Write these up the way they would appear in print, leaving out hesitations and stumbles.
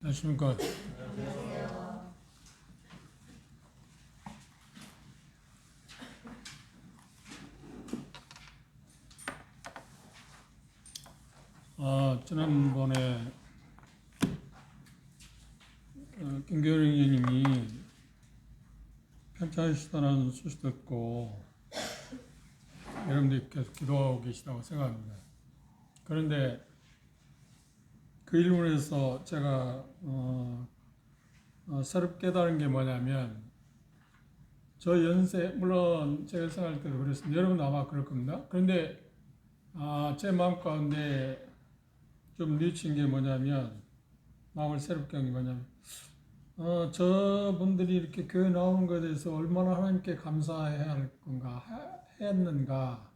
안녕하십니까. 지난번에 김교영 의원님이 편찮으시다는 소식 듣고 여러분들이 계속 기도하고 계시다고 생각합니다. 그런데 그 일문에서 제가 새롭게 깨달은 게 뭐냐면, 저 연세, 물론 제가 생각할 때도 그랬습니다. 여러분도 아마 그럴 겁니다. 그런데 제 마음 가운데 좀 뉘친 게 뭐냐면, 마음을 새롭게 한 게 뭐냐면, 저분들이 이렇게 교회 나오는 것에 대해서 얼마나 하나님께 감사해야 할 건가, 했는가.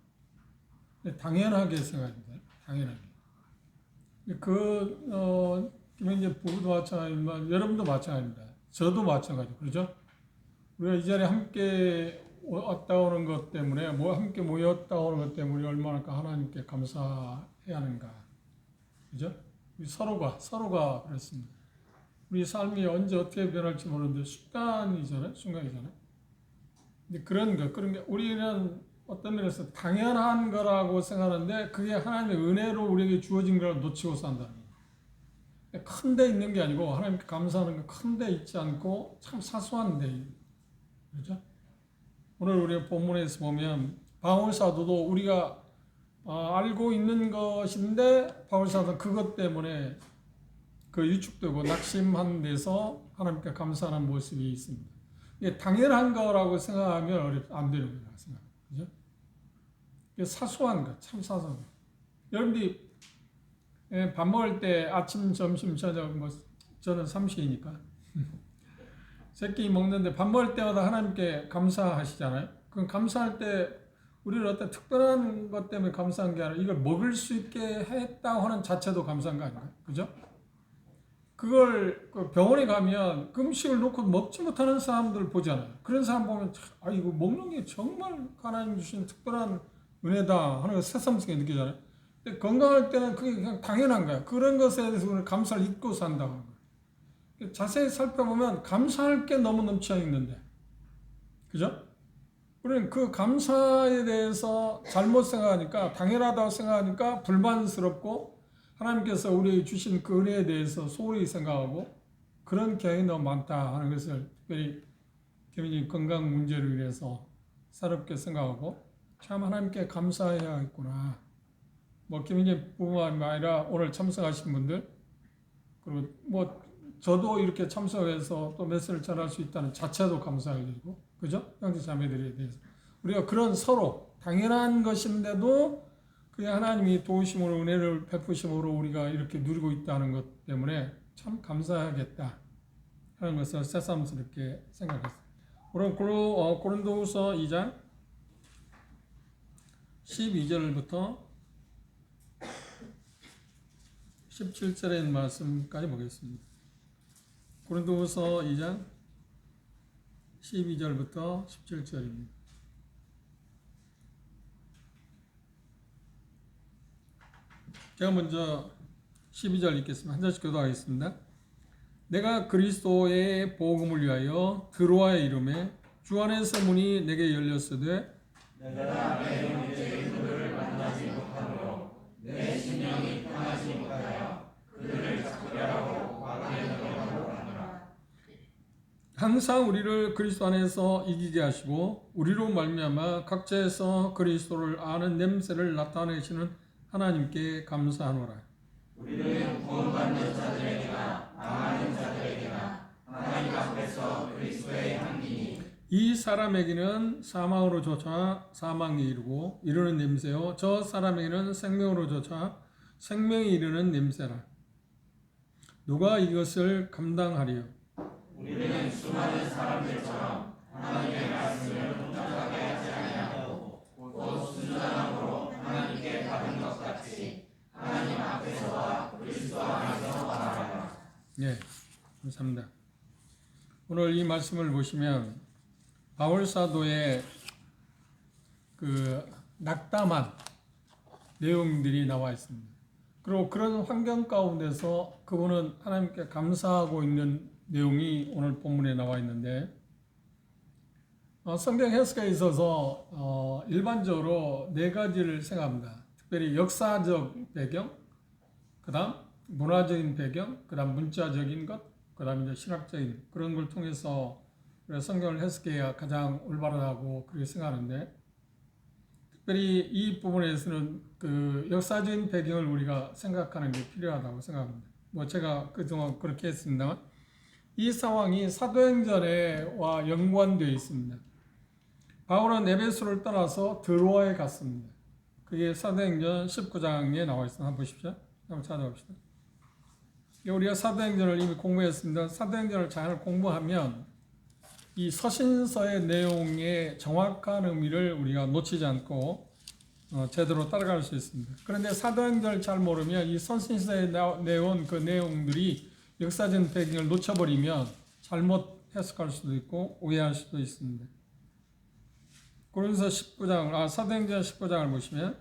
당연하게 생각합니다. 당연하게. 김현재 부부도 마찬가지지만, 여러분도 마찬가지입니다. 저도 마찬가지고, 그렇죠? 우리가 이 자리에 함께 왔다 오는 것 때문에, 함께 모였다 오는 것 때문에 얼마나 하나님께 감사해야 하는가. 그죠? 서로가 그렇습니다. 우리 삶이 언제 어떻게 변할지 모르는데 순간이잖아요. 근데 그런 게 우리는 어떤 면에서 당연한 거라고 생각하는데, 그게 하나님의 은혜로 우리에게 주어진 걸 놓치고 산다는 거예요. 큰 데 있는 게 아니고, 하나님께 감사하는 건 큰 데 있지 않고 참 사소한 데. 그렇죠? 오늘 우리 본문에서 보면 바울 사도도 우리가 알고 있는 것인데, 바울 사도는 그것 때문에 위축되고 낙심한 데서 하나님께 감사하는 모습이 있습니다. 이게 당연한 거라고 생각하면 안 되는 거라고 생각합니다. 그죠? 이게 사소한 거, 참 사소한 거. 여러분들이 밥 먹을 때 아침, 점심, 저녁, 저는 삼시이니까 세끼 먹는데 밥 먹을 때마다 하나님께 감사하시잖아요. 그럼 감사할 때 우리는 어떤 특별한 것 때문에 감사한 게 아니라 이걸 먹을 수 있게 했다고 하는 자체도 감사한 거 아닌가요? 그죠? 그걸 병원에 가면 음식을 놓고 먹지 못하는 사람들 보잖아요. 그런 사람 보면 이거 먹는 게 정말 하나님 주신 특별한 은혜다 하는 걸 새삼스럽게 느끼잖아요. 근데 건강할 때는 그게 그냥 당연한 거야. 그런 것에 대해서 감사를 잊고 산다고 하는 거예요. 자세히 살펴보면 감사할 게 너무 넘쳐 있는데, 그죠? 우리는 그 감사에 대해서 잘못 생각하니까, 당연하다고 생각하니까 불만스럽고, 하나님께서 우리에게 주신 그 은혜에 대해서 소홀히 생각하고, 그런 경향이 너무 많다 하는 것을 특별히 개인적인 건강 문제로 인해서 새롭게 생각하고, 참 하나님께 감사해야겠구나. 김인재 뿐만 아니라 오늘 참석하신 분들, 그리고 저도 이렇게 참석해서 또 메시지를 전할 수 있다는 자체도 감사할 일이고, 그죠? 형제 자매들에 대해서 우리가 그런 서로 당연한 것인데도 그게 하나님이 도우심으로 은혜를 베푸심으로 우리가 이렇게 누리고 있다는 것 때문에 참 감사하겠다 하는 것을 새삼스럽게 생각했습니다. 오늘 고린도후서 2장 12절부터 17절의 말씀까지 보겠습니다. 고린도후서 2장 12절부터 17절입니다. 제가 먼저 12절 읽겠습니다. 한 절씩 교도하겠습니다. 내가 그리스도의 복음을 위하여 드로아의 이름에 주 안에서 문이 내게 열렸으되, 내가 내 형제 그들을 만나지 못하므로 내 심령이 편하지 못하여 그들을 찾으려고 마음에 넘어가고 하노라. 항상 우리를 그리스도 안에서 이기게 하시고 우리로 말미암아 각자에서 그리스도를 아는 냄새를 나타내시는 하나님께 감사하노라. 우리는 구원받는 자들에게나 망하는 자들에게나 하나님 앞에서 그리스도의 향기니, 이 사람에게는 사망으로 조차 사망이 이르고 이르는 냄새요, 저 사람에게는 생명으로 조차 생명이 이르는 냄새라. 누가 이것을 감당하리요? 우리는 수많은 사람들처럼 하나님의 말씀을 동작하게 하지 아니하고 곧 순전함으로 하나님께 받은 것 같이 하나님 앞에서와 그리스도 안에서 말하라. 네, 감사합니다. 오늘 이 말씀을 보시면 바울 사도의 그 낙담한 내용들이 나와 있습니다. 그리고 그런 환경 가운데서 그분은 하나님께 감사하고 있는 내용이 오늘 본문에 나와 있는데, 성경 해석에 있어서 일반적으로 네 가지를 생각합니다. 특별히 역사적 배경, 그 다음 문화적인 배경, 그 다음 문자적인 것, 그 다음 이제 신학적인 그런 걸 통해서 성경을 해석해야 가장 올바르다고 그렇게 생각하는데, 특별히 이 부분에서는 그 역사적인 배경을 우리가 생각하는 게 필요하다고 생각합니다. 뭐 제가 그동안 그렇게 했습니다만, 이 상황이 사도행전과 연관되어 있습니다. 바울은 에베소를 떠나서 드로아에 갔습니다. 그게 사도행전 19장에 나와 있습니다. 한번 보십시오. 한번 찾아봅시다. 우리가 사도행전을 이미 공부했습니다. 사도행전을 잘 공부하면 이 서신서의 내용의 정확한 의미를 우리가 놓치지 않고 제대로 따라갈 수 있습니다. 그런데 사도행전을 잘 모르면 이 서신서에 내온 그 내용들이 역사적인 배경을 놓쳐버리면 잘못 해석할 수도 있고 오해할 수도 있습니다. 고린도서 19장, 사도행전 19장을 보시면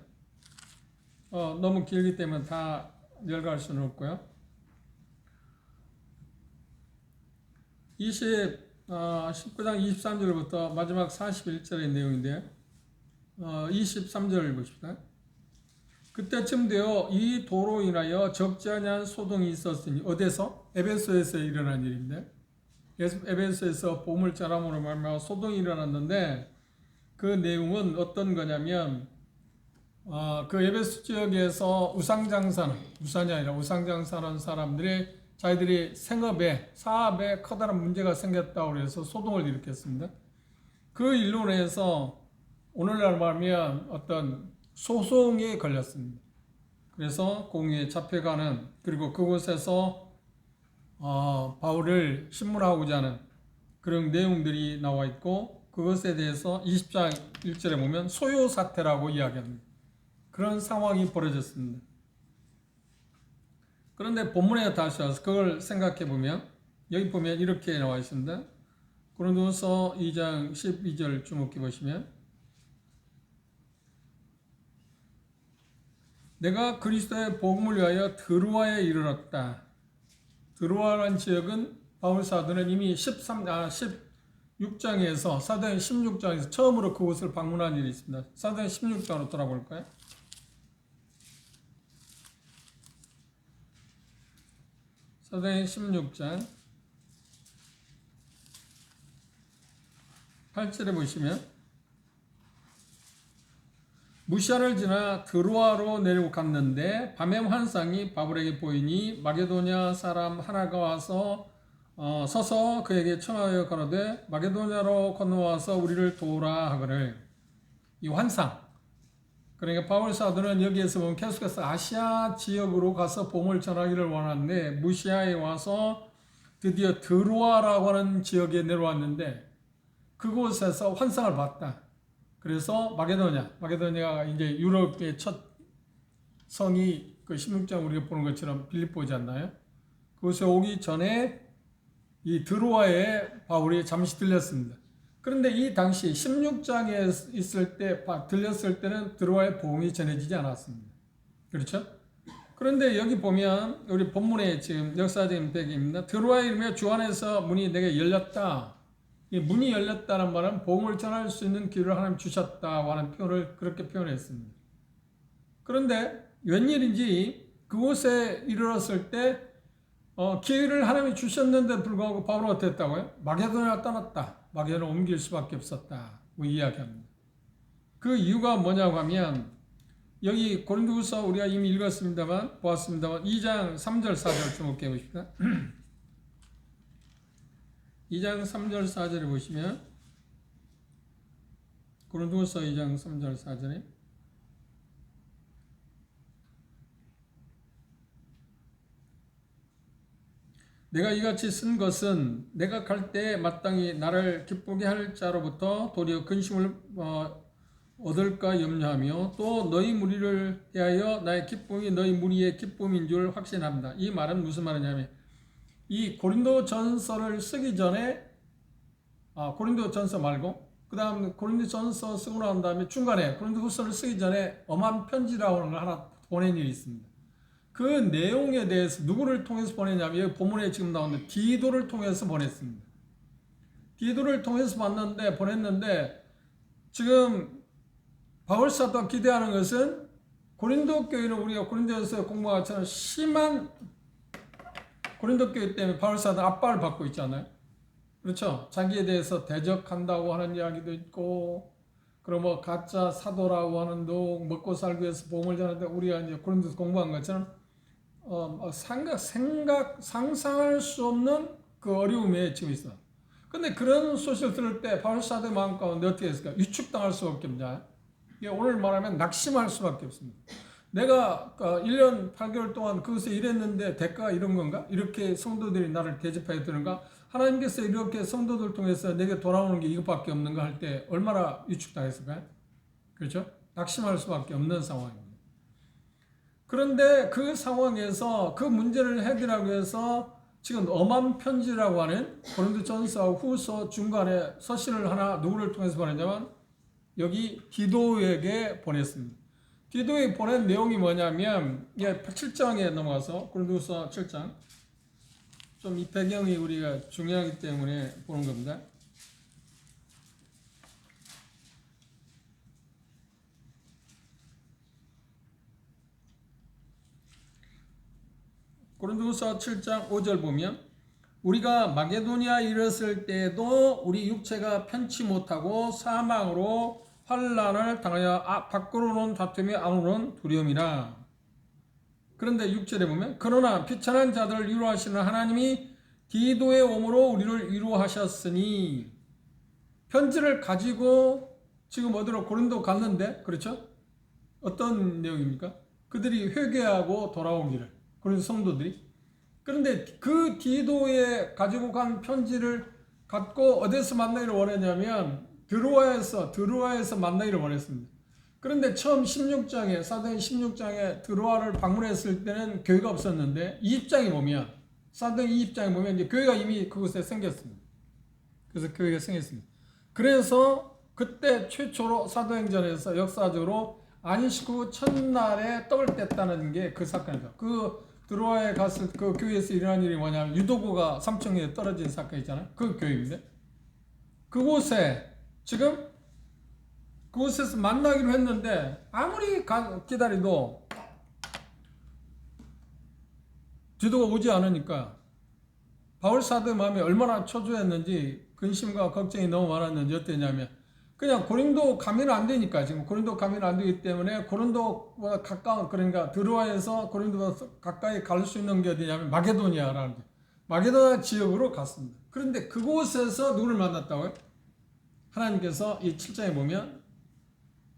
너무 길기 때문에 다 열거할 수는 없고요. 19장 23절부터 마지막 41절의 내용인데 23절을 보십시다. 그때쯤 되어 이 도로 인하여 적지 않은 소동이 있었으니, 어디서? 에베소에서 일어난 일인데, 에베소에서 보물자람으로 말미암아 소동이 일어났는데, 그 내용은 어떤 거냐면 그 에베소 지역에서 우상이 아니라 우상장사하는 사람들이 자기들이 생업에, 사업에 커다란 문제가 생겼다고 해서 소동을 일으켰습니다. 그 일로 인해서 오늘날 말하면 어떤 소송에 걸렸습니다. 그래서 공의에 잡혀가는, 그리고 그곳에서 바울을 신문하고자 하는 그런 내용들이 나와 있고, 그것에 대해서 20장 1절에 보면 소요 사태라고 이야기합니다. 그런 상황이 벌어졌습니다. 그런데 본문에 다시 와서 그걸 생각해 보면, 여기 보면 이렇게 나와 있습니다. 고린도서 2장 12절 주목해 보시면, 내가 그리스도의 복음을 위하여 드로아에 이르렀다. 드로아라는 지역은 바울 사도는 이미 16장에서 사도행 16장에서 처음으로 그곳을 방문한 일이 있습니다. 사도행 16장으로 돌아볼까요? 사도행 16장 8절에 보시면, 무시아를 지나 드로아로 내려고 갔는데 밤의 환상이 바울에게 보이니 마게도냐 사람 하나가 와서 서서 그에게 청하여 가로되 마게도냐로 건너와서 우리를 도우라 하거늘. 이 환상, 그러니까 바울 사도는 여기에서 보면 계속해서 아시아 지역으로 가서 복음을 전하기를 원하는데, 무시아에 와서 드디어 드로아라고 하는 지역에 내려왔는데 그곳에서 환상을 봤다. 그래서 마게도냐가 이제 유럽의 첫 성이 그 16장 우리가 보는 것처럼 빌립보지 않나요? 그곳에 오기 전에 이 드로아에 바울이 잠시 들렸습니다. 그런데 이 당시 16장에 있을 때 들렸을 때는 드로아의 복음이 전해지지 않았습니다. 그렇죠? 그런데 여기 보면 우리 본문의 지금 역사적인 배경입니다. 드로아의 이름에 주 안에서 문이 내게 열렸다. 이 문이 열렸다는 말은 복음을 전할 수 있는 길을 하나님 주셨다고 하는 표현을 그렇게 표현했습니다. 그런데 웬일인지 그곳에 이르렀을 때 기회를 하나님이 주셨는데 불구하고 바울은 어떻게 했다고요? 마게도냐로 떠났다. 마게도냐로 옮길 수밖에 없었다고 이야기합니다. 그 이유가 뭐냐고 하면, 여기 고린도후서 우리가 이미 읽었습니다만, 보았습니다만 2장 3절 4절 주목해 보십시다. 2장 3절 4절을 보시면, 고린도후서 2장 3절 4절에 내가 이같이 쓴 것은 내가 갈 때 마땅히 나를 기쁘게 할 자로부터 도리어 근심을 얻을까 염려하며, 또 너희 무리를 대하여 나의 기쁨이 너희 무리의 기쁨인 줄 확신합니다. 이 말은 무슨 말이냐면, 이 고린도전서를 쓰기 전에 고린도전서 말고 그 다음 고린도전서 쓰고 난 다음에 중간에 고린도후서를 쓰기 전에 엄한 편지라고 하는 걸 하나 보낸 일이 있습니다. 그 내용에 대해서 누구를 통해서 보냈냐면 여기 본문에 지금 나오는 디도를 통해서 보냈습니다. 디도를 통해서 보냈는데 지금 바울 사도가 기대하는 것은 고린도 교회는 우리가 고린도에서 공부한 것처럼 심한 고린도 교회 때문에 바울 사도는 압박을 받고 있잖아요. 그렇죠? 자기에 대해서 대적한다고 하는 이야기도 있고, 그리고 뭐 가짜 사도라고 하는 둥 먹고 살기 위해서 복음을 전하는데 우리가 이제 고린도에서 공부한 것처럼 상상할 수 없는 그 어려움에 지금 있어. 근데 그런 소식을 들을 때 바울 사도의 마음 가운데 어떻게 했을까? 위축당할 수밖에 없냐? 오늘 말하면 낙심할 수밖에 없습니다. 내가 1년 8개월 동안 그것에 일했는데 대가가 이런 건가? 이렇게 성도들이 나를 대접해야 되는가? 하나님께서 이렇게 성도들 통해서 내게 돌아오는 게 이것밖에 없는가 할 때 얼마나 위축당했을까요? 그렇죠? 낙심할 수밖에 없는 상황입니다. 그런데 그 상황에서 그 문제를 해결하기 위해서 지금 엄한 편지라고 하는 고린도전서 후서 중간에 서신을 하나 누구를 통해서 보냈냐면 여기 디도에게 보냈습니다. 디도에 보낸 내용이 뭐냐면 7장에 넘어가서 고린도서 7장 좀 이 배경이 우리가 중요하기 때문에 보는 겁니다. 고린도서 7장 5절 보면 우리가 마게도니아에 이르렀을 때에도 우리 육체가 편치 못하고 사망으로 환난을 당하여 밖으로는 다툼이 안으로는 두려움이라. 그런데 6절에 보면 그러나 비천한 자들을 위로하시는 하나님이 디도의 오므로 우리를 위로하셨으니. 편지를 가지고 지금 어디로 고린도 갔는데, 그렇죠? 어떤 내용입니까? 그들이 회개하고 돌아오기를, 고린도 성도들이. 그런데 그 디도에 가지고 간 편지를 갖고 어디서 만나기를 원했냐면 드로아에서 만나기를 원했습니다. 그런데 처음 16장에 사도행 16장에 드로아를 방문했을 때는 교회가 없었는데 20장에 보면 사도행 20장에 보면 이제 교회가 이미 그곳에 생겼습니다. 그래서 교회가 생겼습니다. 그래서 그때 최초로 사도행전에서 역사적으로 안식 후 첫날에 떡을 뗐다는 게 그 사건이죠. 그 드로아에 갔을 그 교회에서 일어난 일이 뭐냐면 유도구가 삼층에 떨어진 사건이 있잖아요. 그 교회인데 그곳에 지금 그곳에서 만나기로 했는데 아무리 기다려도 디도가 오지 않으니까 바울 사도의 마음이 얼마나 초조했는지 근심과 걱정이 너무 많았는지 어땠냐면 그냥 고린도 가면 안 되니까 지금 고린도 가면 안 되기 때문에 고린도보다 가까운 그러니까 드로아에서 고린도보다 가까이 갈 수 있는 게 어디냐면 마게도니아라는 마게도니아 지역으로 갔습니다. 그런데 그곳에서 누구를 만났다고요? 하나님께서 이 7장에 보면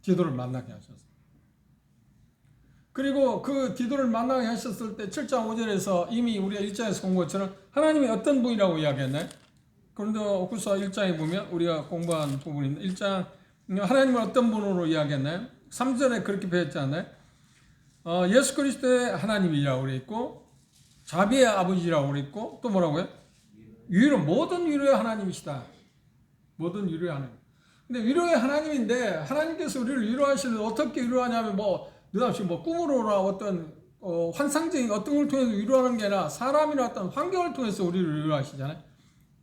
디도를 만나게 하셨어요. 그리고 그 디도를 만나게 하셨을 때 7장 5절에서 이미 우리가 1장에서 본 것처럼 하나님이 어떤 분이라고 이야기했나요? 고린도 후서 1장에 보면 우리가 공부한 부분인데 1장 하나님은 어떤 분으로 이야기했나요? 3절에 그렇게 배웠지 않나요? 예수 그리스도의 하나님이라고 그랬고 자비의 아버지라고 그랬고 또 뭐라고요? 모든 위로의 하나님이시다. 모든 위로의 하나님. 근데 위로의 하나님인데 하나님께서 우리를 위로하시는데 어떻게 위로하냐면 느닷없이 꿈으로나 어떤 환상적인 어떤 걸 통해서 위로하는 게 아니라 사람이나 어떤 환경을 통해서 우리를 위로하시잖아요.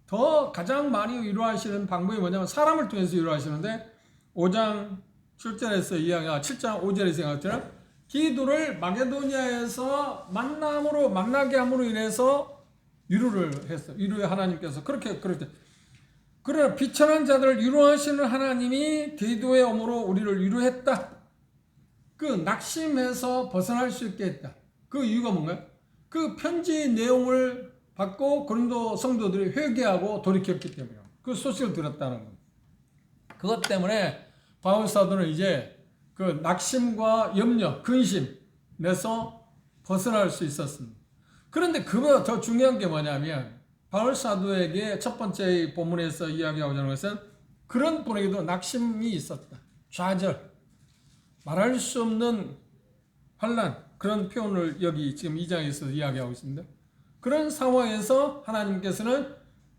더 가장 많이 위로하시는 방법이 뭐냐면 사람을 통해서 위로하시는데 5장 7절에서 이야기가 7장 5절에서 이야기했잖아요. 디도를 마게도니아에서 만나게 함으로 인해서 위로를 했어요. 위로의 하나님께서 그렇게 그러나 비천한 자들을 위로하시는 하나님이 디도의 엄으로 우리를 위로했다. 그 낙심에서 벗어날 수 있게 했다. 그 이유가 뭔가요? 그 편지 내용을 받고 고린도 성도들이 회개하고 돌이켰기 때문이에요. 그 소식을 들었다는 겁니다. 그것 때문에 바울 사도는 이제 그 낙심과 염려, 근심에서 벗어날 수 있었습니다. 그런데 그보다 더 중요한 게 뭐냐면 바울 사도에게 첫 번째 본문에서 이야기하고자 하는 것은 그런 분에게도 낙심이 있었다. 좌절, 말할 수 없는 환난, 그런 표현을 여기 지금 2장에서 이야기하고 있습니다. 그런 상황에서 하나님께서는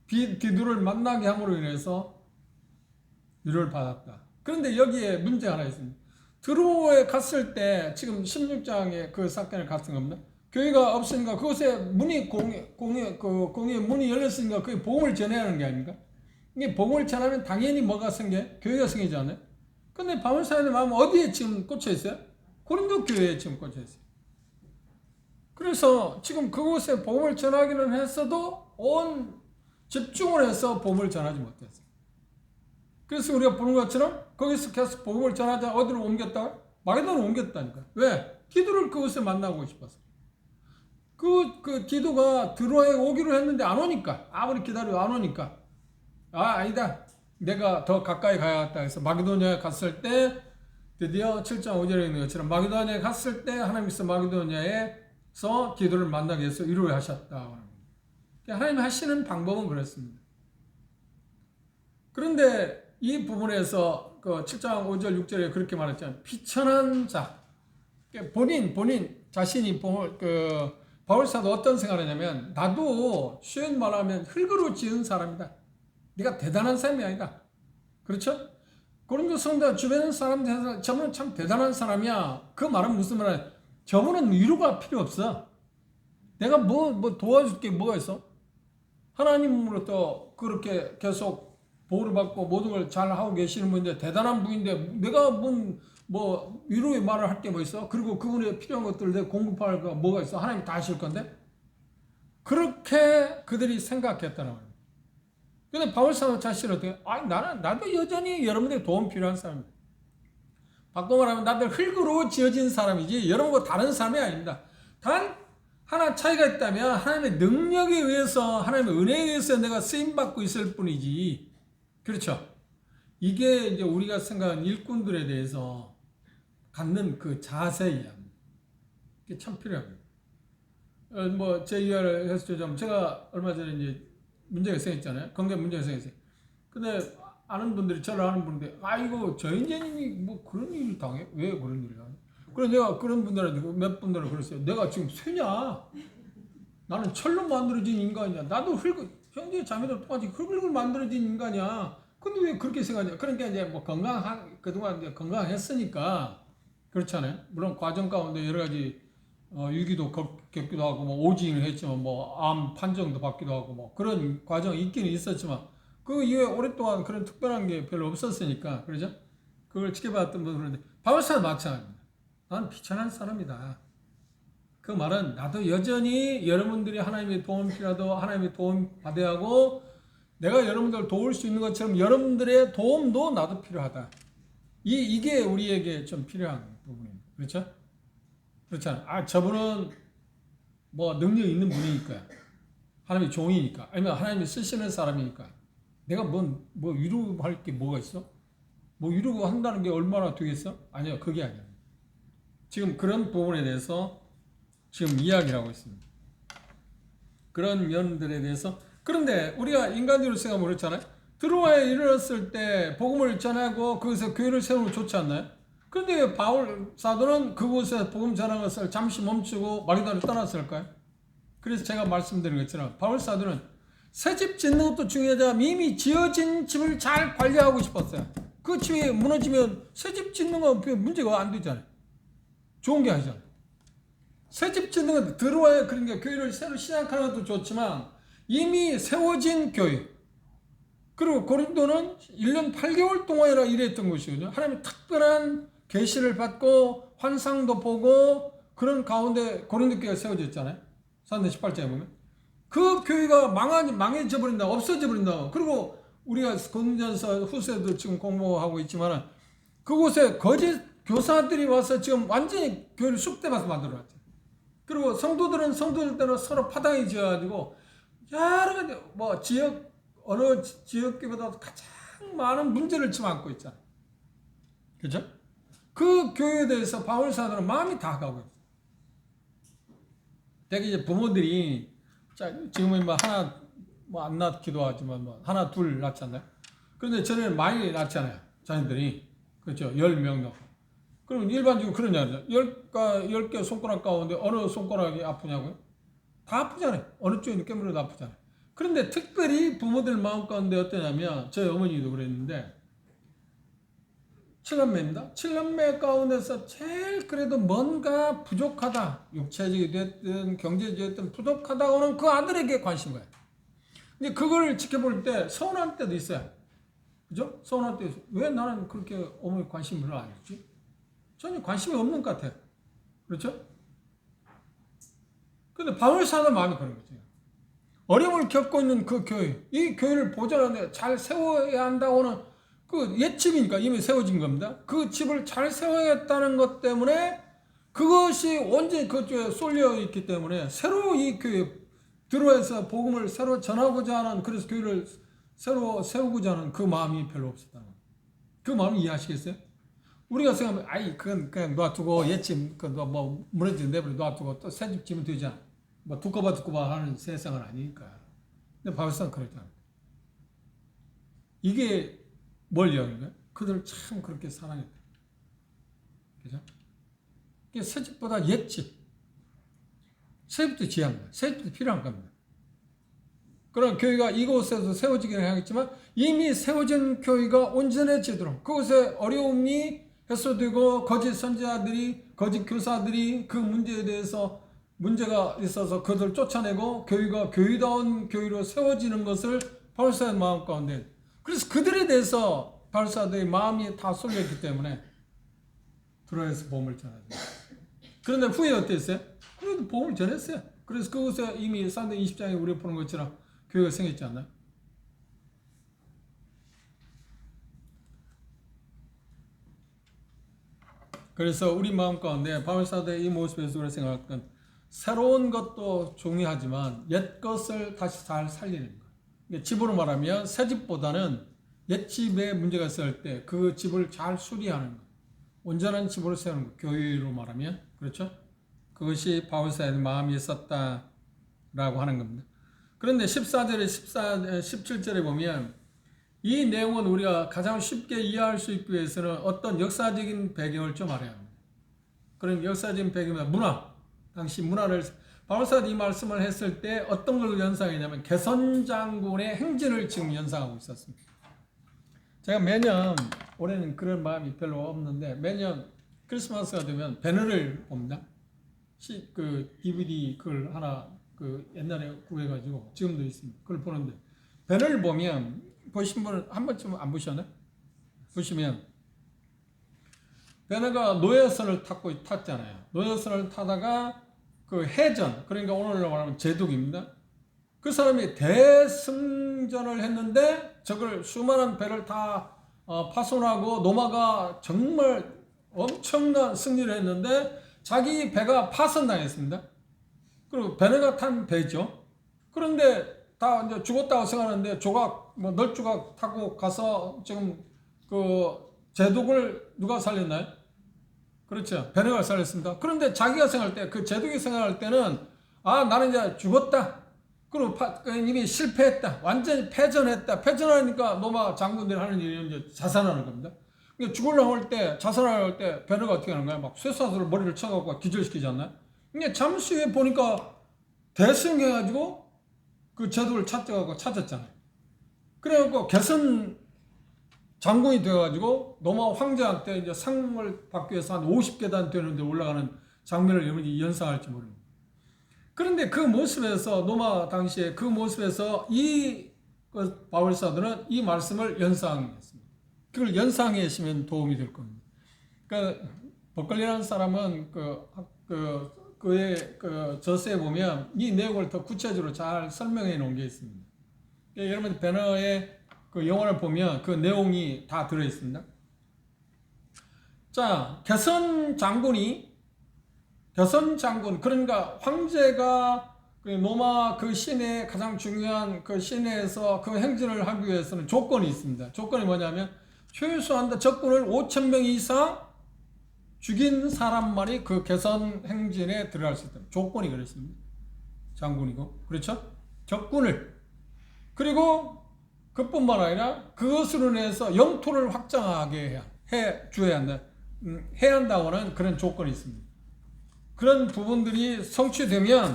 디도를 만나게 함으로 인해서 위로를 받았다. 그런데 여기에 문제가 하나 있습니다. 드로아에 갔을 때 지금 16장에 그 사건을 갔은 겁니다. 교회가 없으니까 그곳에 문이 공의 문이 열렸으니까 그게 복음을 전해야 하는 게 아닙니까? 이게 복음을 전하면 당연히 뭐가 생겨? 교회가 생기지 않아요? 근데 바울사도의 마음은 어디에 지금 꽂혀 있어요? 고린도 교회에 지금 꽂혀 있어요. 그래서 지금 그곳에 복음을 전하기는 했어도 온 집중을 해서 복음을 전하지 못했어요. 그래서 우리가 보는 것처럼 거기서 계속 복음을 전하자 어디로 옮겼다가 마게도로 옮겼다니까. 왜? 기도를 그곳에 만나고 싶었어. 그 기도가 드로아에 오기로 했는데 안 오니까, 아무리 기다려도 안 오니까, 아니다. 내가 더 가까이 가야겠다 해서 마게도니아에 갔을 때 드디어 7장 5절에 있는 것처럼 마게도니아에 갔을 때 하나님께서 마게도니아에서 기도를 만나기 위해서 위로를 하셨다. 하나님이 하시는 방법은 그렇습니다. 그런데 이 부분에서 그 7장 5절 6절에 그렇게 말했잖아요. 비천한 자. 본인 자신이 바울사도 어떤 생각을 하냐면 나도 쉬운 말하면 흙으로 지은 사람이다. 네가 대단한 사람이 아니다. 그렇죠? 고린도 성도 주변 사람들 저분은 참 대단한 사람이야. 그 말은 무슨 말이야? 저분은 위로가 필요 없어. 내가 뭐 도와줄 게 뭐가 있어? 하나님으로부터 그렇게 계속 보호를 받고 모든 걸 잘 하고 계시는 분인데 대단한 분인데 내가 뭐 위로의 말을 할 게 뭐 있어? 그리고 그분의 필요한 것들을 내가 공급할 거 뭐가 있어? 하나님이 다 하실 건데? 그렇게 그들이 생각했다는 거예요. 근데 바울사도 자신은 어떻게? 나도 여전히 여러분들의 도움 필요한 사람입니다. 바꿔 말하면 나도 흙으로 지어진 사람이지 여러분과 다른 사람이 아닙니다. 단 하나 차이가 있다면 하나님의 능력에 의해서 하나님의 은혜에 의해서 내가 쓰임받고 있을 뿐이지. 그렇죠? 이게 이제 우리가 생각하는 일꾼들에 대해서 갖는 그 자세야. 이게 참 필요합니다. 제 이야기를 해서 좀 제가 얼마 전에 이제 문제가 생겼잖아요. 건강 문제가 생겼어요. 근데 아는 분들이 저를 아는 분인데 이거 저 인재님이 뭐 그런 일을 당해? 왜 그런 일을 하냐? 그래서 내가 그런 분들한테 몇 분들은 그랬어요. 내가 지금 쇠냐? 나는 철로 만들어진 인간이야. 나도 형제 자매들 똑같이 흙을 만들어진 인간이야. 근데 왜 그렇게 생각하냐? 그러니까 이제 뭐 그동안 이제 건강했으니까 그렇잖아요. 물론 과정 가운데 여러 가지 위기도 겪기도 하고 뭐 오진을 했지만 뭐 암 판정도 받기도 하고 뭐 그런 과정이 있기는 있었지만 그 이후에 오랫동안 그런 특별한 게 별로 없었으니까 그러죠? 그걸 지켜봤던 분들은 그런데 바울사도 마찬가지입니다. 난 비천한 사람이다. 그 말은 나도 여전히 여러분들이 하나님의 도움 필요하도 하나님의 도움 받아야 하고 내가 여러분들을 도울 수 있는 것처럼 여러분들의 도움도 나도 필요하다. 이게 우리에게 좀 필요한 부분입니다. 그렇죠? 그렇잖아요. 저분은 뭐 능력 있는 분이니까 하나님의 종이니까 아니면 하나님이 쓰시는 사람이니까 내가 뭐 위로할 게 뭐가 있어? 뭐 위로한다는 게 얼마나 되겠어? 아니요. 그게 아니에요. 지금 그런 부분에 대해서 지금 이야기를 하고 있습니다. 그런 면들에 대해서 그런데 우리가 인간적으로 생각하면 그렇잖아요. 드로아에 이르렀을 때 복음을 전하고 거기서 교회를 세우는 거 좋지 않나요? 그런데 바울 사도는 그곳에서 복음 전하는 것을 잠시 멈추고 마게도냐를 떠났을까요? 그래서 제가 말씀드린 것처럼 바울 사도는 새 집 짓는 것도 중요하지만 이미 지어진 집을 잘 관리하고 싶었어요. 그 집이 무너지면 새 집 짓는 건 문제가 안 되잖아요. 좋은 게 아니잖아요. 새 집 짓는 건 드로아에 그러니까 교회를 새로 시작하는 것도 좋지만 이미 세워진 교회 그리고 고린도는 1년 8개월 동안이나 일했던 곳이거든요. 하나님의 특별한 계시를 받고 환상도 보고 그런 가운데 고린도 교회가 세워졌잖아요. 사도행전 18장에 보면 그 교회가 망해져 버린다, 없어져 버린다. 그리고 우리가 고린도전서 후서도 지금 공부하고 있지만 그곳에 거짓 교사들이 와서 지금 완전히 교회를 쑥대밭을 만들어놨죠. 그리고 성도들은 성도들대로 서로 파당이 지어가지고 여러 가지 어느 지역교보다 가장 많은 문제를 지금 안고 있잖아요. 그렇죠? 그 교회에 대해서 바울 사도는 마음이 다 가고 있어요. 되게 이제 부모들이 지금은 하나 안 낳기도 하지만 하나 둘 낳잖아요. 그런데 전에는 많이 낳잖아요. 자녀들이 그렇죠. 10명 낳고. 그럼 일반적으로 그런 얘기죠. 10개 손가락 가운데 어느 손가락이 아프냐고요? 다 아프잖아요. 어느 쪽이 깨물어도 아프잖아요. 그런데 특별히 부모들 마음 가운데 어떠냐면 저희 어머니도 그랬는데 7남매입니다. 7남매 가운데서 제일 그래도 뭔가 부족하다. 육체적이 됐든 경제적이 됐든 부족하다고는 그 아들에게 관심 거예요. 근데 그걸 지켜볼 때 서운할 때도 있어요. 그죠? 서운할 때 왜 나는 그렇게 어머니 관심을 별로 안 줬지? 전혀 관심이 없는 것 같아요. 그렇죠? 근데 바울사도 마음이 그런 거죠. 어려움을 겪고 있는 그 교회, 이 교회를 보존하는데 잘 세워야 한다고는 그 옛집이니까 이미 세워진 겁니다. 그 집을 잘 세워야겠다는 것 때문에 그것이 온전히 그쪽에 쏠려 있기 때문에 새로 이 교회 들어와서 복음을 새로 전하고자 하는, 그래서 교회를 새로 세우고자 하는 그 마음이 별로 없었다는 거예요. 그 마음을 이해하시겠어요? 우리가 생각하면 아이 그건 그냥 놔두고 옛집 그뭐 무너지는 내버려 놔두고 또 새 집 지면 되잖아. 뭐 두꺼봐 하는 세상은 아니니까. 근데 바울사는 그랬잖아. 이게 뭘 이야기하는 거야? 그들을 참 그렇게 사랑했다. 그죠? 이게 새 집보다 옛집. 새 집도 지한 거야. 새 집도 필요한 겁니다. 그런 교회가 이곳에서 세워지긴 하겠지만 이미 세워진 교회가 온전해지도록 그곳에 어려움이 해소되고 거짓 선지자들이, 거짓 교사들이 그 문제에 대해서 문제가 있어서 그들을 쫓아내고 교회가 교회다운 교회로 세워지는 것을 바울사의 마음 가운데, 그래서 그들에 대해서 바울사들의 마음이 다 쏠려있기 때문에 들어와서 복음을 전하죠. 그런데 후에 어땠어요? 그래도 복음을 전했어요. 그래서 그곳에 이미 사도행 20장에 우리가 보는 것처럼 교회가 생겼지 않나요? 그래서 우리 마음 가운데 바울사도의 이 모습에서 우리가 생각할 건 새로운 것도 중요하지만 옛 것을 다시 잘 살리는 것. 집으로 말하면 새 집보다는 옛 집에 문제가 있을 때 그 집을 잘 수리하는 것. 온전한 집으로 세우는 것. 교회로 말하면 그렇죠? 그것이 바울사의 마음이 있었다라고 하는 겁니다. 그런데 14절에 17절에 보면 이 내용은 우리가 가장 쉽게 이해할 수 있기 위해서는 어떤 역사적인 배경을 좀 알아야 합니다. 그런 역사적인 배경은 문화, 당시 문화를, 바울사가 이 말씀을 했을 때 어떤 걸 연상했냐면 개선 장군의 행진을 지금 연상하고 있었습니다. 제가 매년, 올해는 그런 마음이 별로 없는데 매년 크리스마스가 되면 배너를 봅니다. 그 DVD 그걸 하나 그 옛날에 구해가지고 지금도 있습니다. 그걸 보는데 배너를 보면 보신 분은 한 번쯤 안 보셨나요? 보시면 배너가 노예선을 탔잖아요. 노예선을 타다가 그 해전, 그러니까 오늘로 말하면 제독입니다. 그 사람이 대승전을 했는데 저걸 수많은 배를 다 파손하고 노마가 정말 엄청난 승리를 했는데 자기 배가 파손당했습니다. 그리고 배너가 탄 배죠. 그런데 다 이제 죽었다고 생각하는데 조각, 뭐 널조각 타고 가서 지금 그 제독을 누가 살렸나요? 그렇죠. 배너가 살렸습니다. 그런데 자기가 생각할 때, 그 제독이 생각할 때는 아, 나는 이제 죽었다. 그리고 이미 실패했다. 완전히 패전했다. 패전하니까 노마 장군들이 하는 일이 이제 자살하는 겁니다. 그러니까 죽으려고 할 때, 자살하려고 할 때 배너가 어떻게 하는 거야? 막 쇠사슬로 머리를 쳐갖고 기절시키지 않나요? 근데 잠시 후에 보니까 대승해가지고 그 제도를 찾았잖아요. 그래갖고 개선 장군이 되어가지고 노마 황제한테 이제 상을 받기 위해서 한 50계단 되는 데 올라가는 장면을 여러분이 연상할지 모릅니다. 그런데 그 모습에서 노마 당시에 그 모습에서 이 바울사도는 이 말씀을 연상했습니다. 그걸 연상해 시면 도움이 될 겁니다. 그러니까 버클리라는 사람은 그의 저서에 보면 이 내용을 더 구체적으로 잘 설명해 놓은 게 있습니다. 그러니까 여러분 배너의 그 영화를 보면 그 내용이 다 들어 있습니다. 자, 개선 장군, 그러니까 황제가 그 노마 그 시내에 가장 중요한 그 시내에서 그 행진을 하기 위해서는 조건이 있습니다. 조건이 뭐냐면 최소한 적군을 5,000명 이상 죽인 사람만이 그 개선 행진에 들어갈 수 있다. 조건이 그렇습니다. 장군이고. 그렇죠? 적군을. 그리고 그뿐만 아니라 그것으로 인해서 영토를 확장하게 해줘야 한다. 해야 한다고는 그런 조건이 있습니다. 그런 부분들이 성취되면,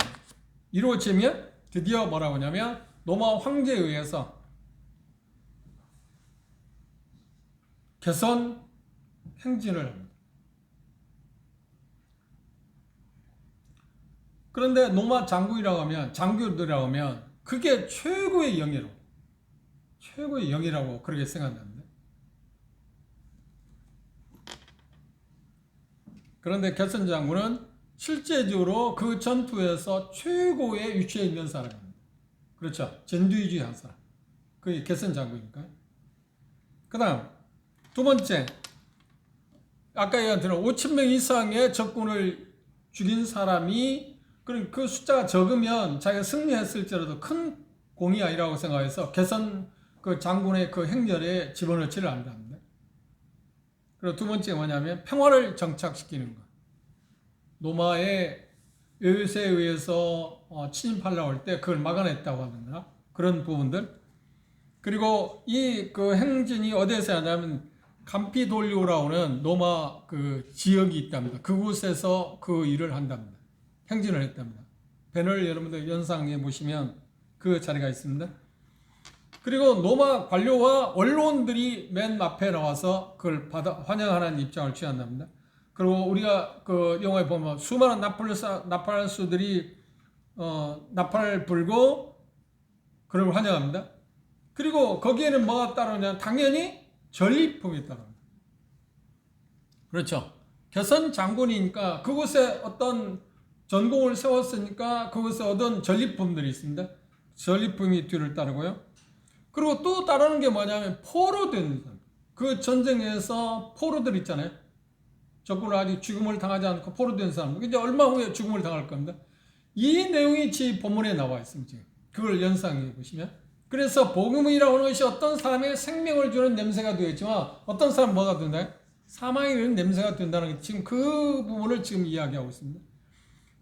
이루어지면 드디어 뭐라고 하냐면 노마 황제에 의해서 개선 행진을 합니다. 그런데 로마 장군이라고 하면, 장교들이라고 하면 그게 최고의 영예로, 최고의 영예라고 그렇게 생각합니다. 그런데 게슨 장군은 실제적으로 그 전투에서 최고의 위치에 있는 사람입니다. 그렇죠. 전두위주의 한 사람. 그게 게슨 장군이니까. 그 다음 두 번째, 아까 얘기한 대로 5,000명 이상의 적군을 죽인 사람이, 그 숫자가 적으면 자기가 승리했을지라도 큰 공이 아니라고 생각해서 게슨 그 장군의 그 행렬에 집어넣지를 않답니다. 그리고 두 번째가 뭐냐면 평화를 정착시키는 것. 로마의 외세에 의해서 침입하려고 할 때 그걸 막아냈다고 하는구나. 그런 부분들. 그리고 이 그 행진이 어디에서 하냐면 감피돌리오라고 하는 로마 그 지역이 있답니다. 그곳에서 그 일을 한답니다. 행진을 했답니다. 배너를 여러분들 연상해 보시면 그 자리가 있습니다. 그리고 로마 관료와 언론들이 맨 앞에 나와서 그걸 환영하는 입장을 취한답니다. 그리고 우리가 그 영화에 보면 수많은 나팔수들이 나팔을 불고 그걸 환영합니다. 그리고 거기에는 뭐가 따르냐? 당연히 전리품이 따릅니다. 그렇죠. 게슨 장군이니까 그곳에 어떤 전공을 세웠으니까 그곳에 얻은 전리품들이 있습니다. 전리품이 뒤를 따르고요. 그리고 또 따르는 게 뭐냐면 포로된 사람. 그 전쟁에서 포로들 있잖아요. 적군을 아직 죽음을 당하지 않고 포로된 사람. 이제 얼마 후에 죽음을 당할 겁니다. 이 내용이 지 본문에 나와 있습니다. 그걸 연상해 보시면. 그래서 복음이라고 하는 것이 어떤 사람의 생명을 주는 냄새가 되었지만 어떤 사람은 뭐가 된다? 사망이 되는 냄새가 된다는 게 지금 그 부분을 지금 이야기하고 있습니다.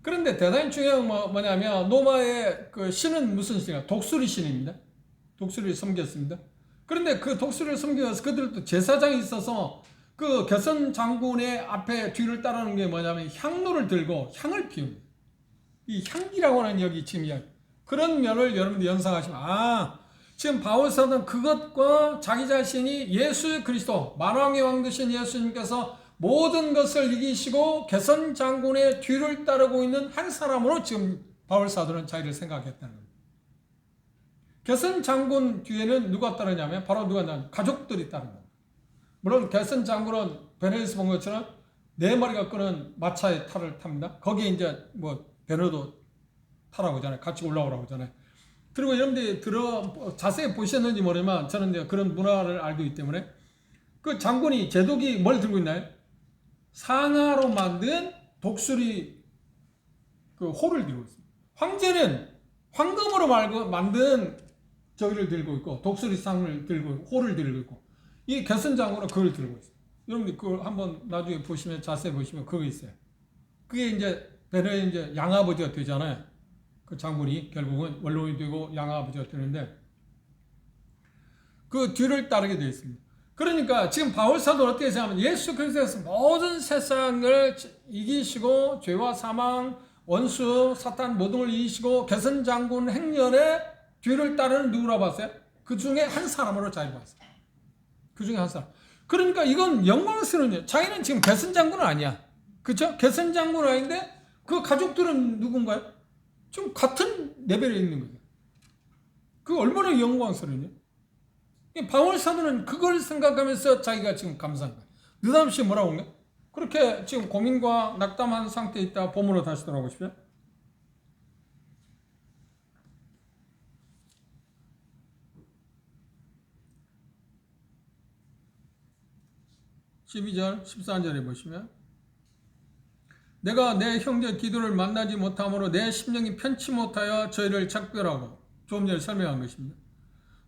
그런데 대단히 중요한 건 뭐냐면 로마의 그 신은 무슨 신이야? 독수리 신입니다. 독수리를 섬겼습니다. 그런데 그 독수리를 섬겨서 그들도 제사장이 있어서 그 게슨 장군의 앞에 뒤를 따르는 게 뭐냐면 향로를 들고 향을 피웁니다. 이 향기라고 하는 여기 지금 이야기. 그런 면을 여러분들 연상하시면 지금 바울 사도는 그것과 자기 자신이 예수 그리스도 만왕의 왕 되신 예수님께서 모든 것을 이기시고 게슨 장군의 뒤를 따르고 있는 한 사람으로 지금 바울 사도는 자기를 생각했다는 겁니다. 게슨 장군 뒤에는 누가 따르냐면 바로 누가 가족들이 따릅니다. 물론 게슨 장군은 베네에서 본 것처럼 네 마리가 끄는 마차의 탈을 탑니다. 거기에 이제 뭐 베네도 타라고 하잖아요. 같이 올라오라고 하잖아요. 그리고 여러분들이 자세히 보셨는지 모르지만 저는 이제 그런 문화를 알고 있기 때문에 그 장군이 제독이 뭘 들고 있나요? 상아로 만든 독수리 그 호를 들고 있습니다. 황제는 황금으로 만든 저기를 들고 있고 독수리 상을 들고 있고 호를 들고 있고 이 게슨 장군은 그걸 들고 있어요. 여러분들 그걸 한번 나중에 보시면 자세히 보시면 그거 있어요. 그게 이제 베네의 이제 양아버지가 되잖아요. 그 장군이 결국은 원로이 되고 양아버지가 되는데 그 뒤를 따르게 되어 있습니다. 그러니까 지금 바울 사도는 어떻게 생각하면 예수 그리스도께서 모든 세상을 이기시고 죄와 사망, 원수, 사탄 모든 걸 이기시고 게슨 장군 행렬에 뒤를 따르는 누구라고 봤어요? 그 중에 한 사람으로 잘 봤어요. 그 중에 한 사람. 그러니까 이건 영광스러운 일. 자기는 지금 게슨 장군은 아니야. 그렇죠? 게슨 장군은 아닌데 그 가족들은 누군가요? 좀 같은 레벨에 있는 거죠. 그 얼마나 영광스러운 일. 바울 사도는 그걸 생각하면서 자기가 지금 감사한 거예요. 느닷없이 뭐라고 한 거예요? 그렇게 지금 고민과 낙담한 상태에 있다 본문으로 다시 돌아오십시오. 12절, 14절에 보시면 내가 내 형제 기도를 만나지 못함으로 내 심령이 편치 못하여 저희를 작별하고 조금 전에 설명한 것입니다.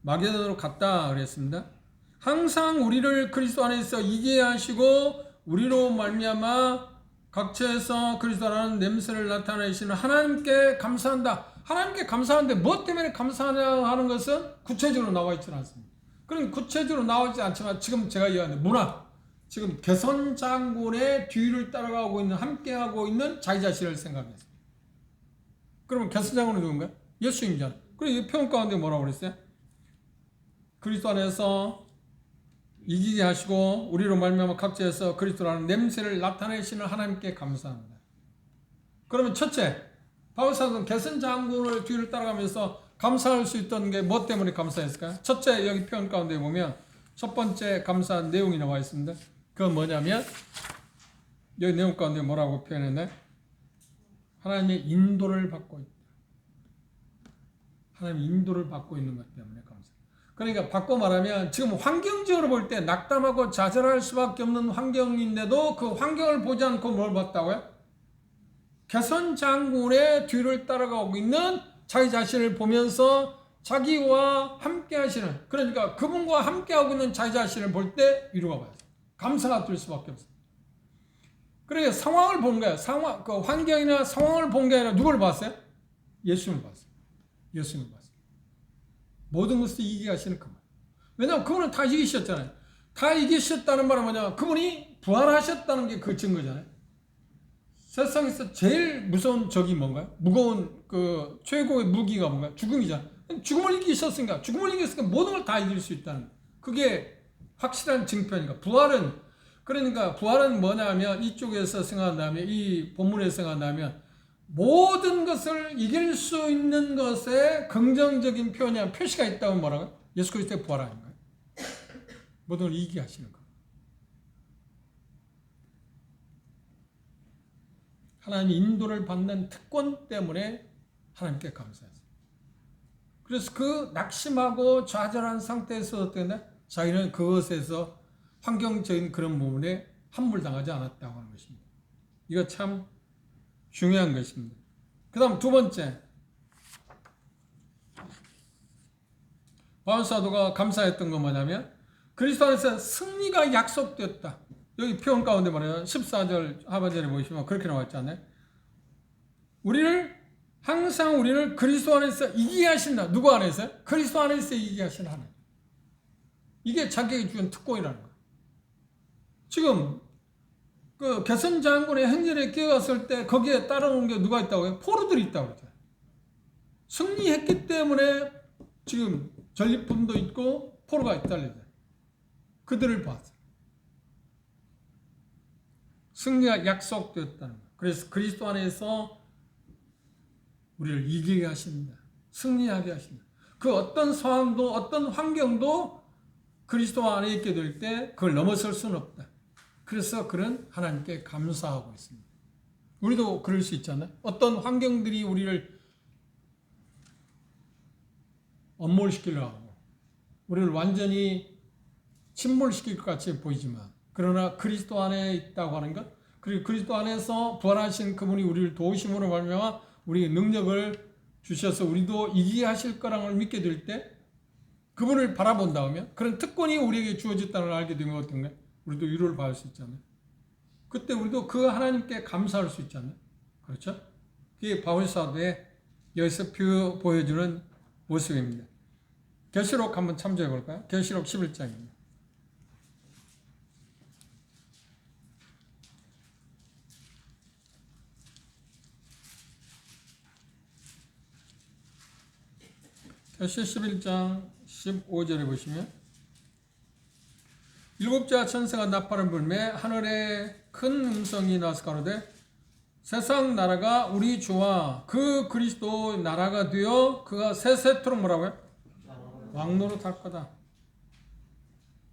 마게도나로 갔다 그랬습니다. 항상 우리를 그리스도 안에서 이기게 하시고 우리로 말미암아 각처에서 그리스도라는 냄새를 나타내시는 하나님께 감사한다. 하나님께 감사하는데 무엇 때문에 감사하냐 하는 것은 구체적으로 나와 있지는 않습니다. 그럼 구체적으로 나오지 않지만 지금 제가 이야기하는 문화, 지금 게슨 장군의 뒤를 따라가고 있는, 함께하고 있는 자기 자신을 생각했습니다. 그러면 게슨 장군은 누군가요? 예수님이잖아요. 그리고 이 표현 가운데 뭐라고 그랬어요? 그리스도 안에서 이기게 하시고 우리로 말미암아 각지에서 그리스도라는 냄새를 나타내시는 하나님께 감사합니다. 그러면 첫째, 바울 사도는 게선 장군을 뒤를 따라가면서 감사할 수 있던 게 뭐 때문에 감사했을까요? 첫째, 여기 표현 가운데 보면 첫 번째 감사한 내용이 나와 있습니다. 그건 뭐냐면 여기 내용 가운데 뭐라고 표현했나요? 하나님의 인도를 받고 있다. 하나님의 인도를 받고 있는 것 때문에 감사. 그러니까 바꿔 말하면 지금 환경적으로 볼 때 낙담하고 좌절할 수밖에 없는 환경인데도 그 환경을 보지 않고 뭘 봤다고요? 게선 장군의 뒤를 따라가고 있는 자기 자신을 보면서 자기와 함께 하시는, 그러니까 그분과 함께 하고 있는 자기 자신을 볼 때 위로가 받아요. 감사가 될 수밖에 없어요. 그러니까 상황을 본 거예요. 그 환경이나 상황을 본 게 아니라 누굴 봤어요? 예수님을 봤어요. 예수님을 봤어요. 모든 것을 이기게 하시는 그분. 왜냐하면 그분은 다 이기셨잖아요. 다 이기셨다는 말은 뭐냐? 그분이 부활하셨다는 게 그 증거잖아요. 세상에서 제일 무서운 적이 뭔가요? 무거운 그 최고의 무기가 뭔가요? 죽음이잖아요. 죽음을 이기셨으니까, 죽음을 이겼으니까 모든 걸 다 이길 수 있다는 거예요. 그게 확실한 증표니까. 그러니까 부활은 뭐냐면 이쪽에서 생각한다면, 이 본문에서 생각한다면 모든 것을 이길 수 있는 것에 긍정적인 표현이나 표시가 있다면 뭐라고요? 예수 그리스도의 부활 아닌가요? 모든 걸 이기게 하시는 거. 하나님의 인도를 받는 특권 때문에 하나님께 감사했어요. 그래서 그 낙심하고 좌절한 상태에서 어떻게 자기는 그것에서 환경적인 그런 부분에 함몰당하지 않았다고 하는 것입니다. 이거 참 중요한 것입니다. 그 다음 두 번째, 바울 사도가 감사했던 건 뭐냐면 그리스도 안에서 승리가 약속되었다. 여기 표현 가운데 말이에요. 14절 하반절에 보시면 그렇게 나와 있잖아요. 항상 우리를 그리스도 안에서 이기게 하신다. 누구 안에서요? 그리스도 안에서 이기게 하시는 하나님. 이게 자기에게 주는 특권이라는 거예요. 지금 그 게선 장군의 행전에 끼어갔을 때 거기에 따라오는 게 누가 있다고요? 포로들이 있다고 그랬잖아요. 승리했기 때문에 지금 전리품도 있고 포로가 있다는 거예요. 그들을 봤어요. 승리가 약속되었다는 거예요. 그래서 그리스도 안에서 우리를 이기게 하신다. 승리하게 하신다. 그 어떤 상황도 어떤 환경도 그리스도 안에 있게 될 때 그걸 넘어설 수는 없다. 그래서 그런 하나님께 감사하고 있습니다. 우리도 그럴 수 있잖아요. 어떤 환경들이 우리를 엄몰시키려고 하고 우리를 완전히 침몰시킬 것 같이 보이지만 그러나 그리스도 안에 있다고 하는 것, 그리고 그리스도 안에서 부활하신 그분이 우리를 도우심으로 말미암아 우리의 능력을 주셔서 우리도 이기게 하실 거라는 걸 믿게 될 때 그분을 바라본다면 그런 특권이 우리에게 주어졌다는 걸 알게 되면 어떤가요? 우리도 위로를 받을 수 있잖아요. 그때 우리도 그 하나님께 감사할 수 있잖아요. 그렇죠? 그게 바울 사도의 여기서 보여주는 모습입니다. 계시록 한번 참조해 볼까요? 계시록 11장입니다. 계시 11장 15절에 보시면 일곱째 천사가 나팔을 불매 하늘에 큰 음성이 나서 가로되 세상 나라가 우리 주와 그 그리스도 나라가 되어 그가 세세토록 뭐라고요? 왕노릇 할 거다.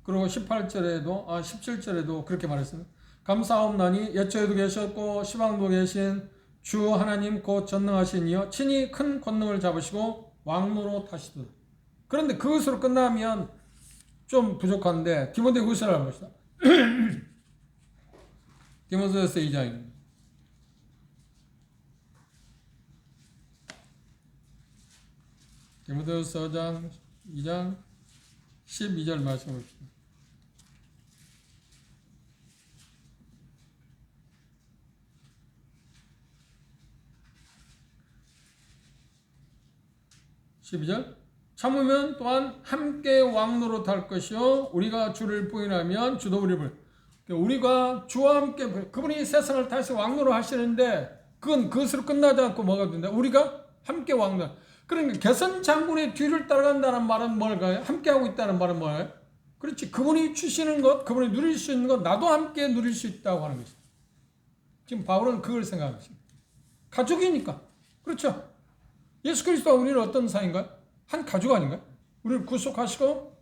그리고 17절에도 그렇게 말했습니다. 감사하옵나니 옛초에도 계셨고 시방도 계신 주 하나님 곧 전능하신 이여 친히 큰 권능을 잡으시고 왕노릇 하시도다. 그런데 그것으로 끝나면 좀 부족한데 디모데후서를 한번 봅시다. 디모데후서 2장입니다. 디모데후서 2장 12절 말씀 봅시다. 참으면 또한 함께 왕노릇 할 것이요 우리가 주를 부인하면 주도 우리를 부인. 우리가 주와 함께 그분이 세상을 다시 왕노릇 하시는데 그건 그것으로 끝나지 않고 뭐가 된다? 우리가 함께 왕노릇. 그러니까 게선 장군의 뒤를 따라간다는 말은 뭘까요? 함께 하고 있다는 말은 뭐예요? 그렇지. 그분이 주시는 것, 그분이 누릴 수 있는 것, 나도 함께 누릴 수 있다고 하는 것입니다. 지금 바울은 그걸 생각하고 있습니다. 가족이니까. 그렇죠. 예수 그리스도와 우리는 어떤 사이인가요? 한 가족 아닌가요? 우리를 구속하시고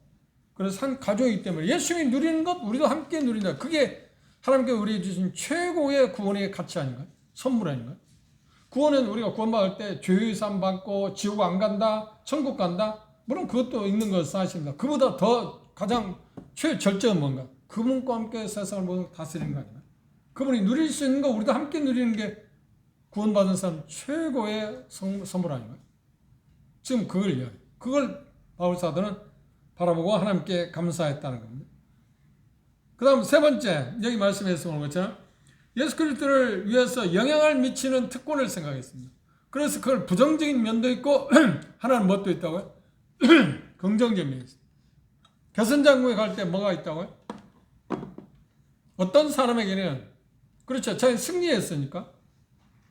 그래서 한 가족이기 때문에 예수님이 누리는 것 우리도 함께 누린다. 그게 하나님께 우리에게 주신 최고의 구원의 가치 아닌가요? 선물 아닌가요? 구원은 우리가 구원받을 때 죄의 산 받고 지옥 안 간다, 천국 간다. 물론 그것도 있는 것은 사실입니다. 그보다 더 가장 최절정은 뭔가? 그분과 함께 세상을 모두 다스리는 거 아닌가요? 그분이 누릴 수 있는 거 우리도 함께 누리는 게 구원받은 사람 최고의 선물 아닌가요? 지금 그걸 이야기해요. 그걸 바울 사도는 바라보고 하나님께 감사했다는 겁니다. 그 다음 세 번째, 여기 말씀에서 보는 것처럼 예수 그리스도를 위해서 영향을 미치는 특권을 생각했습니다. 그래서 그걸 부정적인 면도 있고 하나는 무엇도 있다고요? 긍정적인 면이 있습니다. 개선장국에 갈 때 뭐가 있다고요? 어떤 사람에게는 그렇죠. 자기 승리했으니까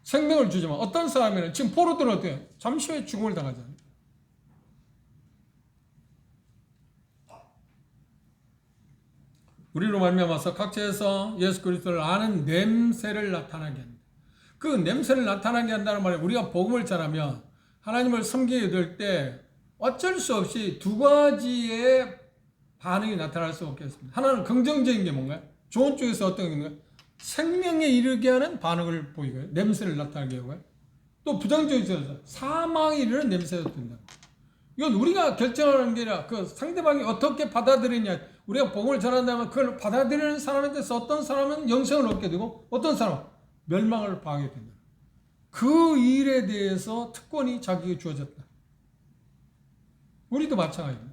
생명을 주지만 어떤 사람에는 지금 포로들은 어때요? 잠시 후에 죽음을 당하잖아요. 우리로 말미암아서 각처에서 예수 그리스도를 아는 냄새를 나타나게 합니다. 그 냄새를 나타나게 한다는 말은 우리가 복음을 전하면 하나님을 섬기게 될 때 어쩔 수 없이 두 가지의 반응이 나타날 수밖에 없습니다. 하나는 긍정적인 게 뭔가요? 좋은 쪽에서 어떤 게 뭔가요? 생명에 이르게 하는 반응을 보이고요. 냄새를 나타나게 하고요. 또 부정적인 사망에 이르는 냄새가 든다. 이건 우리가 결정하는 게 아니라 그 상대방이 어떻게 받아들이냐. 우리가 복음을 전한다면 그걸 받아들이는 사람에 대해서 어떤 사람은 영생을 얻게 되고 어떤 사람은 멸망을 당하게 된다. 그 일에 대해서 특권이 자기에게 주어졌다. 우리도 마찬가지입니다.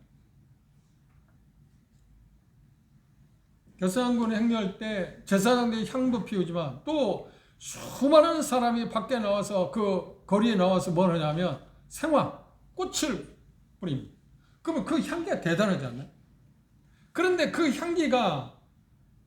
결산군을 행렬할 때 제사장들이 향도 피우지만 또 수많은 사람이 밖에 나와서 그 거리에 나와서 뭘 하냐면 생화, 꽃을 뿌립니다. 그러면 그 향기가 대단하지 않나요? 그런데 그 향기가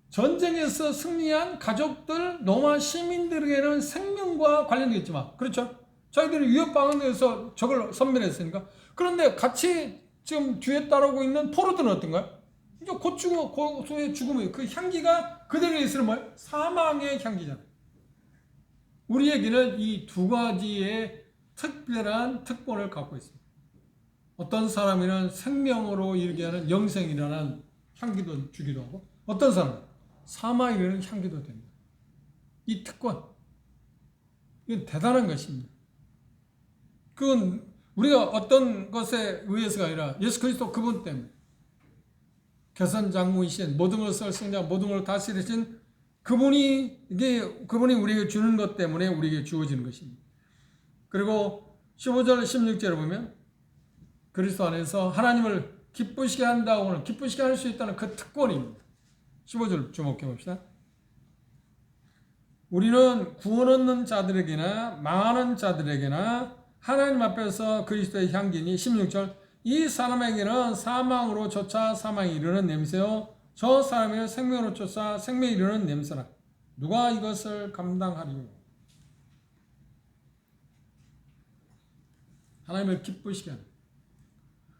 전쟁에서 승리한 가족들, 로마 시민들에게는 생명과 관련되어 있지만, 그렇죠? 자기들이 위협방어에서 적을 섬멸했으니까. 그런데 같이 지금 뒤에 따르고 있는 포로들은 어떤가요? 이제 곧 죽어, 고소의 죽음이에요. 그 향기가 그대로 있으면 뭐예요? 사망의 향기잖아요. 우리에게는 이 두 가지의 특별한 특권을 갖고 있습니다. 어떤 사람이는 생명으로 이르게 하는 영생이라는 향기도 주기도 하고, 어떤 사람은 사망에 이르는 향기도 됩니다. 이 특권, 이건 대단한 것입니다. 그건 우리가 어떤 것에 의해서가 아니라 예수 그리스도 그분 때문에 개선장군이신 모든 것을 승자 모든 것을 다스리신 그분이 우리에게 주는 것 때문에 우리에게 주어지는 것입니다. 그리고 15절 16절을 보면 그리스도 안에서 하나님을 기쁘시게 한다고 하는 기쁘시게 할 수 있다는 그 특권입니다. 15절 주목해 봅시다. 우리는 구원 얻는 자들에게나 망하는 자들에게나 하나님 앞에서 그리스도의 향기니 16절 이 사람에게는 사망으로 쫓아 사망에 이르는 냄새요 저 사람에게는 생명으로 쫓아 생명에 이르는 냄새라. 누가 이것을 감당하리요? 하나님을 기쁘시게 하는.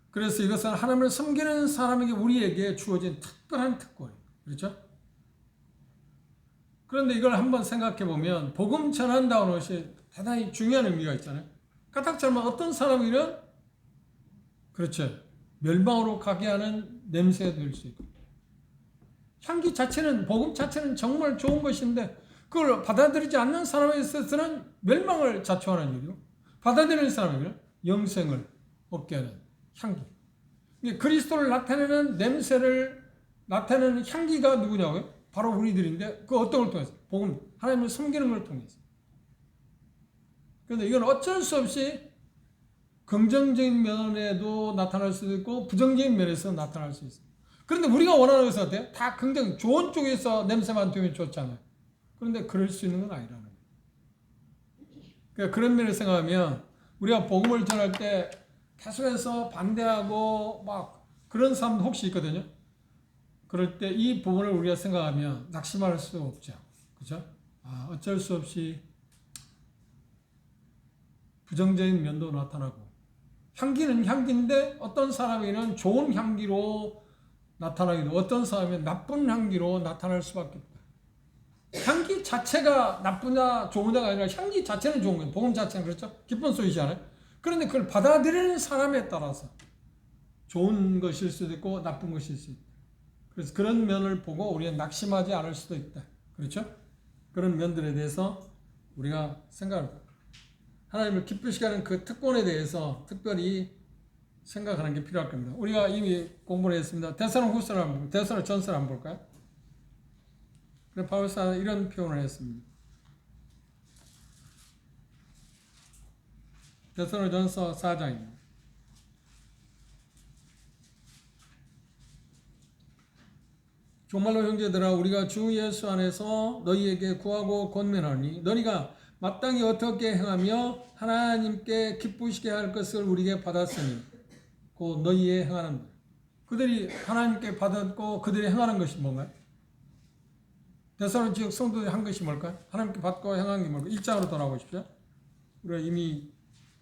그래서 이것은 하나님을 섬기는 사람에게 우리에게 주어진 특별한 특권이에요. 그렇죠? 그런데 이걸 한번 생각해 보면 복음 전한다는 것이 대단히 중요한 의미가 있잖아요. 까딱 잘못 어떤 사람이는 그렇죠. 멸망으로 가게 하는 냄새가 될 수 있고 향기 자체는 복음 자체는 정말 좋은 것인데 그걸 받아들이지 않는 사람에 있어서는 멸망을 자초하는 일이고 받아들이는 사람에게는 영생을 얻게 하는 향기. 그리스도를 나타내는 냄새를 나타내는 향기가 누구냐고요? 바로 우리들인데 그 어떤 걸 통해서? 복음, 하나님을 섬기는 걸 통해서. 그런데 이건 어쩔 수 없이 긍정적인 면에도 나타날 수도 있고 부정적인 면에서 나타날 수 있습니다. 그런데 우리가 원하는 것은 어때요? 다 긍정, 좋은 쪽에서 냄새만 되면 좋잖아요. 그런데 그럴 수 있는 건 아니라는 거예요. 그러니까 그런 면을 생각하면 우리가 복음을 전할 때 계속해서 반대하고 막 그런 사람도 혹시 있거든요. 그럴 때 이 부분을 우리가 생각하면 낙심할 수 없죠. 그죠? 어쩔 수 없이 부정적인 면도 나타나고 향기는 향기인데 어떤 사람에게는 좋은 향기로 나타나기도 어떤 사람이 나쁜 향기로 나타날 수밖에 없다. 향기 자체가 나쁘냐 좋으냐가 아니라 향기 자체는 좋은 거예요. 복음 자체는 그렇죠? 기쁜 소리잖아요. 그런데 그걸 받아들이는 사람에 따라서 좋은 것일 수도 있고 나쁜 것일 수도 있다. 그래서 그런 면을 보고 우리가 낙심하지 않을 수도 있다. 그렇죠? 그런 면들에 대해서 우리가 생각합니다. 하나님을 기쁘시게 하는 그 특권에 대해서 특별히 생각하는 게 필요할 겁니다. 우리가 이미 공부를 했습니다. 데살로니가후서를 한번 볼까요? 데살로니가전서를 한번 볼까요? 그래 바울사는 이런 표현을 했습니다. 데살로니가전서 4장입니다. 정말로 형제들아 우리가 주 예수 안에서 너희에게 구하고 권면하니 너희가 마땅히 어떻게 행하며 하나님께 기쁘시게 할 것을 우리에게 받았으니 곧 너희의 행하는 것. 그들이 하나님께 받았고 그들이 행하는 것이 뭔가요? 데살로니가 지역 성도들이 한 것이 뭘까요? 하나님께 받고 행한 게 뭘까요? 1장으로 돌아오십시오. 우리가 이미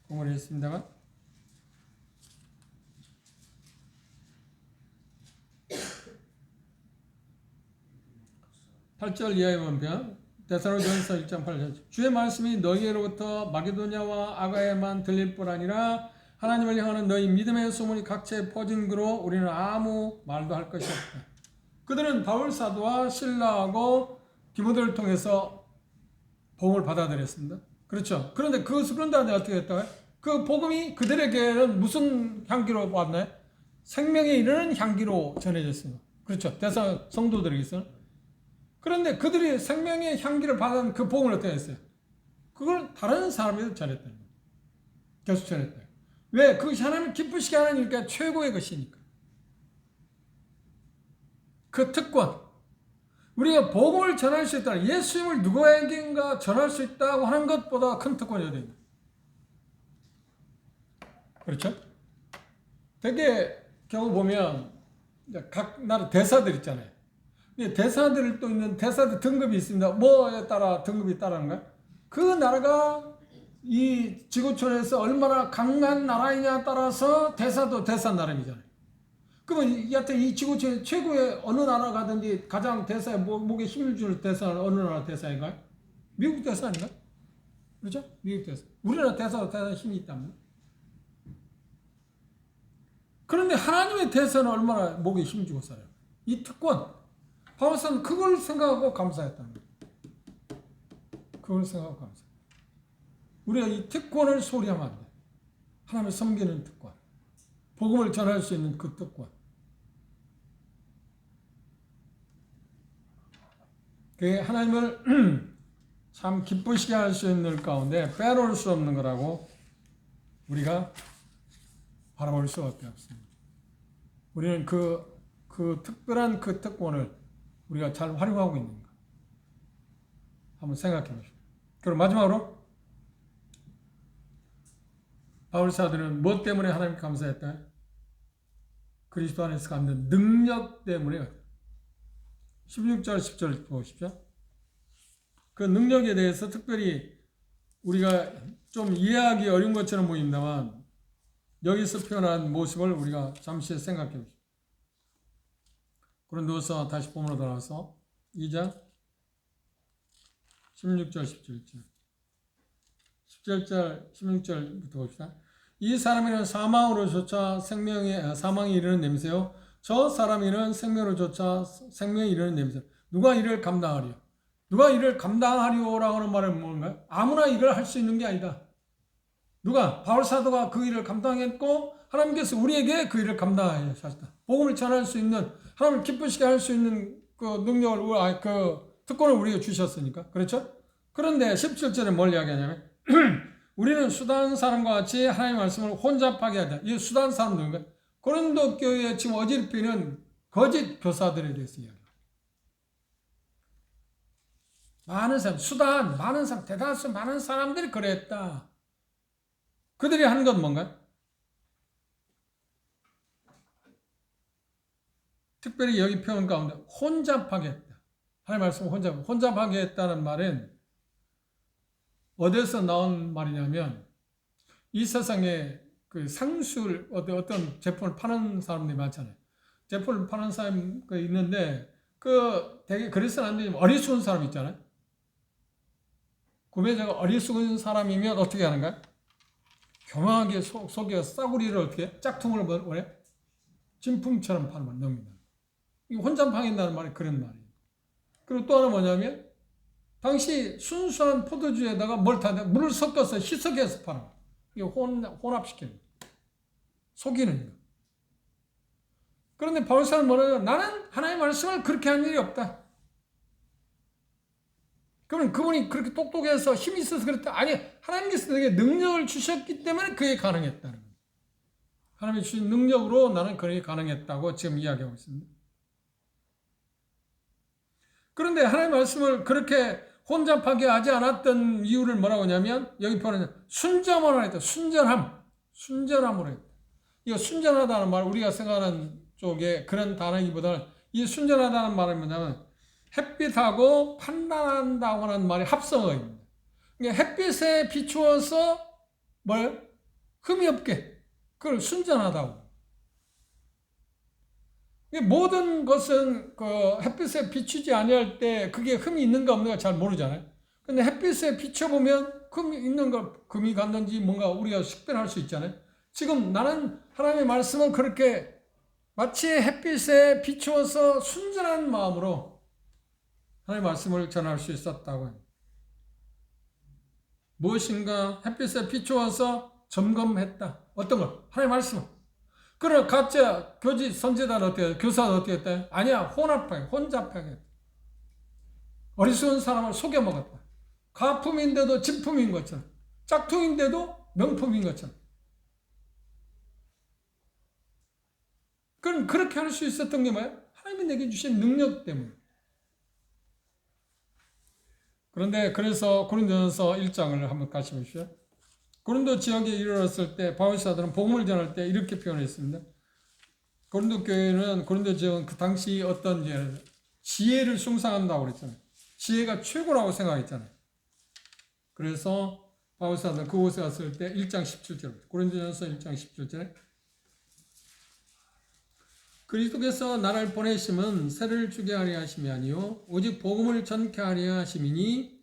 공부를 했습니다만 8절 이하의 원편 데살로니가전서 1장 8절 주의 말씀이 너희로부터 마게도냐와 아가야만 들릴 뿐 아니라 하나님을 향하는 너희 믿음의 소문이 각처에 퍼진 그로 우리는 아무 말도 할 것이 없다. 그들은 바울 사도와 실라하고 디모데를 통해서 복음을 받아들였습니다. 그렇죠. 그런데 그런데 어떻게 했다고요? 그 복음이 그들에게는 무슨 향기로 왔나요? 생명에 이르는 향기로 전해졌습니다. 그렇죠. 대사 성도들에게서는. 그런데 그들이 생명의 향기를 받은 그 복음을 어떻게 했어요? 그걸 다른 사람에게 전했다는 거예요. 계속 전했다. 왜? 그것이 하나님을 기쁘시게 하는 일이니까 최고의 것이니까. 그 특권. 우리가 복음을 전할 수 있다. 예수님을 누구에게인가 전할 수 있다고 하는 것보다 큰 특권이 어디 있나? 그렇죠? 되게 경우 보면 각 나라 대사들 있잖아요. 대사들 또 있는 대사들 등급이 있습니다. 뭐에 따라 등급이 따르는 거야? 그 나라가 이 지구촌에서 얼마나 강한 나라이냐에 따라서 대사도 대사 나름이잖아요. 그러면 여하튼 이 지구촌 최고의 어느 나라 가든지 가장 대사에 목에 힘을 주는 대사는 어느 나라 대사인가요? 미국 대사 아닌가요? 그렇죠? 미국 대사. 우리나라 대사도 대단히 힘이 있답니다. 그런데 하나님의 대사는 얼마나 목에 힘 주고 살아요? 이 특권. 바울사는 그걸 생각하고 감사했다는 거예요. 그걸 생각하고 감사했다. 우리가 이 특권을 소리하면 안 돼. 하나님을 섬기는 특권. 복음을 전할 수 있는 그 특권. 그게 하나님을 참 기쁘시게 할 수 있는 가운데 빼놓을 수 없는 거라고 우리가 바라볼 수밖에 없습니다. 우리는 그 특별한 그 특권을 우리가 잘 활용하고 있는가 한번 생각해 보십시오. 그리고 마지막으로 바울 사도는 무엇 때문에 하나님께 감사했다? 그리스도 안에서 갖는 능력 때문에. 16절 10절 보십시오. 그 능력에 대해서 특별히 우리가 좀 이해하기 어려운 것처럼 보입니다만 여기서 표현한 모습을 우리가 잠시 생각해 보십시오. 고린도서 다시 본문으로 돌아와서 2장 16절 17절 17절 16절부터 봅시다. 이 사람에는 사망으로조차 사망이 이르는 냄새요 저 사람에는 생명으로조차 생명이 이르는 냄새. 누가 이를 감당하리요? 누가 이를 감당하리요라고 하는 말은 뭔가요? 아무나 이걸 할 수 있는 게 아니다. 누가? 바울 사도가 그 일을 감당했고 하나님께서 우리에게 그 일을 감당하셨다. 복음을 전할 수 있는 하나님을 기쁘시게 할 수 있는 그 능력을 그 특권을 우리에게 주셨으니까. 그렇죠? 그런데 17절에 뭘 이야기하냐면 우리는 수단 사람과 같이 하나님의 말씀을 혼잡하게 하자. 이 수단 사람 누군가? 고린도 교회에 지금 어지럽히는 거짓 교사들에 대해서 이야기합니다. 많은 사람, 많은 사람, 대다수 많은 사람들이 그랬다. 그들이 하는 건 뭔가요? 특별히 여기 표현 가운데 혼잡하게 했다. 하나님의 말씀을 혼잡하게 했다는 말은 어디서 나온 말이냐면 이 세상에 그 상술 어떤 제품을 파는 사람들이 많잖아요. 제품을 파는 사람이 있는데 그 되게 그래서는 안 되지만 어리석은 사람 있잖아요. 구매자가 어리석은 사람이면 어떻게 하는가? 교묘하게 속여 싸구리를 어떻게 해? 짝퉁을 뭐래? 진품처럼 팔면 넣습니다. 이 혼자 파긴다는 말이 그런 말이에요. 그리고 또 하나 뭐냐면 당시 순수한 포도주에다가 뭘 타냐? 물을 섞어서 희석해서 파는 거예요. 이게 혼합시키는 거예요. 속이는 거. 그런데 바울사는 뭐라고요? 나는 하나님의 말씀을 그렇게 한 일이 없다. 그러면 그분이 그렇게 똑똑해서 힘이 있어서 그랬다. 아니, 하나님께서 내게 능력을 주셨기 때문에 그게 가능했다는 거예요. 하나님이 주신 능력으로 나는 그게 가능했다고 지금 이야기하고 있습니다. 그런데 하나님의 말씀을 그렇게 혼잡하게 하지 않았던 이유를 뭐라고 하냐면 여기 표현은 순전함으로 했다. 순전함으로 했다. 이거 순전하다는 말 우리가 생각하는 쪽에 그런 단어이기보다는 이 순전하다는 말은 뭐냐면 햇빛하고 판단한다고 하는 말이 합성어입니다. 그러니까 햇빛에 비추어서 뭘 흠이 없게 그걸 순전하다고. 모든 것은 그 햇빛에 비추지 아니할 때 그게 흠이 있는가 없는가 잘 모르잖아요. 근데 햇빛에 비춰보면 흠이 있는 거, 금이 갔는지 뭔가 우리가 식별할 수 있잖아요. 지금 나는 하나님의 말씀을 그렇게 마치 햇빛에 비추어서 순전한 마음으로 하나님의 말씀을 전할 수 있었다고 합니다. 무엇인가 햇빛에 비추어서 점검했다. 어떤 걸? 하나님의 말씀을. 그러나 가짜 교지 선지자는 어떻게 해요? 교사는 어떻게 했다? 아니야. 혼잡하게 했다. 어리석은 사람을 속여먹었다. 가품인데도 진품인 것처럼, 짝퉁인데도 명품인 것처럼. 그럼 그렇게 할 수 있었던 게 뭐예요? 하나님이 내게 주신 능력 때문에. 그런데 그래서 고린도전서 1장을 한번 같이 보시죠. 고린도 지역에 이르렀을 때 바울 사도는 복음을 전할 때 이렇게 표현했습니다. 고린도 교회는 고린도 지역은 그 당시 어떤 지혜를 숭상한다고 그랬잖아요. 지혜가 최고라고 생각했잖아요. 그래서 바울 사도는 그곳에 갔을 때 1장 17절 고린도전서 1장 17절에 그리스도께서 나를 보내심은 세를 주게 하려 하심이 아니요 오직 복음을 전케 하려 하심이니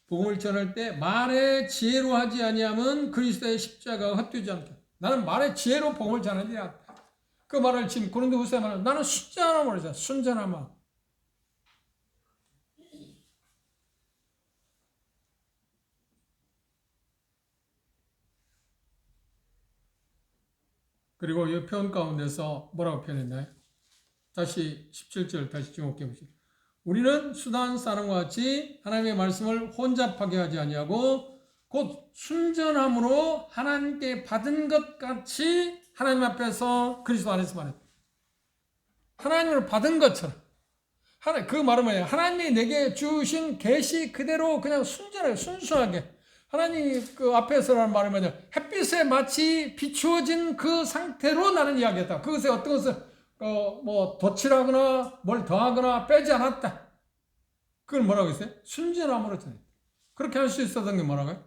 복음을 전할 때 말의 지혜로 하지 아니하면 그리스도의 십자가가 헛되지 않게. 나는 말의 지혜로 복음을 전하지 않다. 그 말을 지금 고린도후서에 말하는 나는 순전함으로 그러잖아. 순전함. 그리고 이 표현 가운데서 뭐라고 표현했나요? 다시 17절 다시 주목해 보시죠. 우리는 수단 사람과 같이 하나님의 말씀을 혼잡하게 하지 아니하고 곧 순전함으로 하나님께 받은 것 같이 하나님 앞에서 그리스도 안에서 말했다. 하나님을 받은 것처럼. 그 말은 뭐예요? 하나님이 내게 주신 계시 그대로 그냥 순전하게 순수하게 하나님 그 앞에서라는 말은 뭐냐? 햇빛에 마치 비추어진 그 상태로 나는 이야기했다. 그것에 어떤 것을 뭐 덧칠하거나 뭘 더하거나 빼지 않았다. 그걸 뭐라고 했어요? 순전함으로 전했다. 그렇게 할 수 있었던 게 뭐라고요?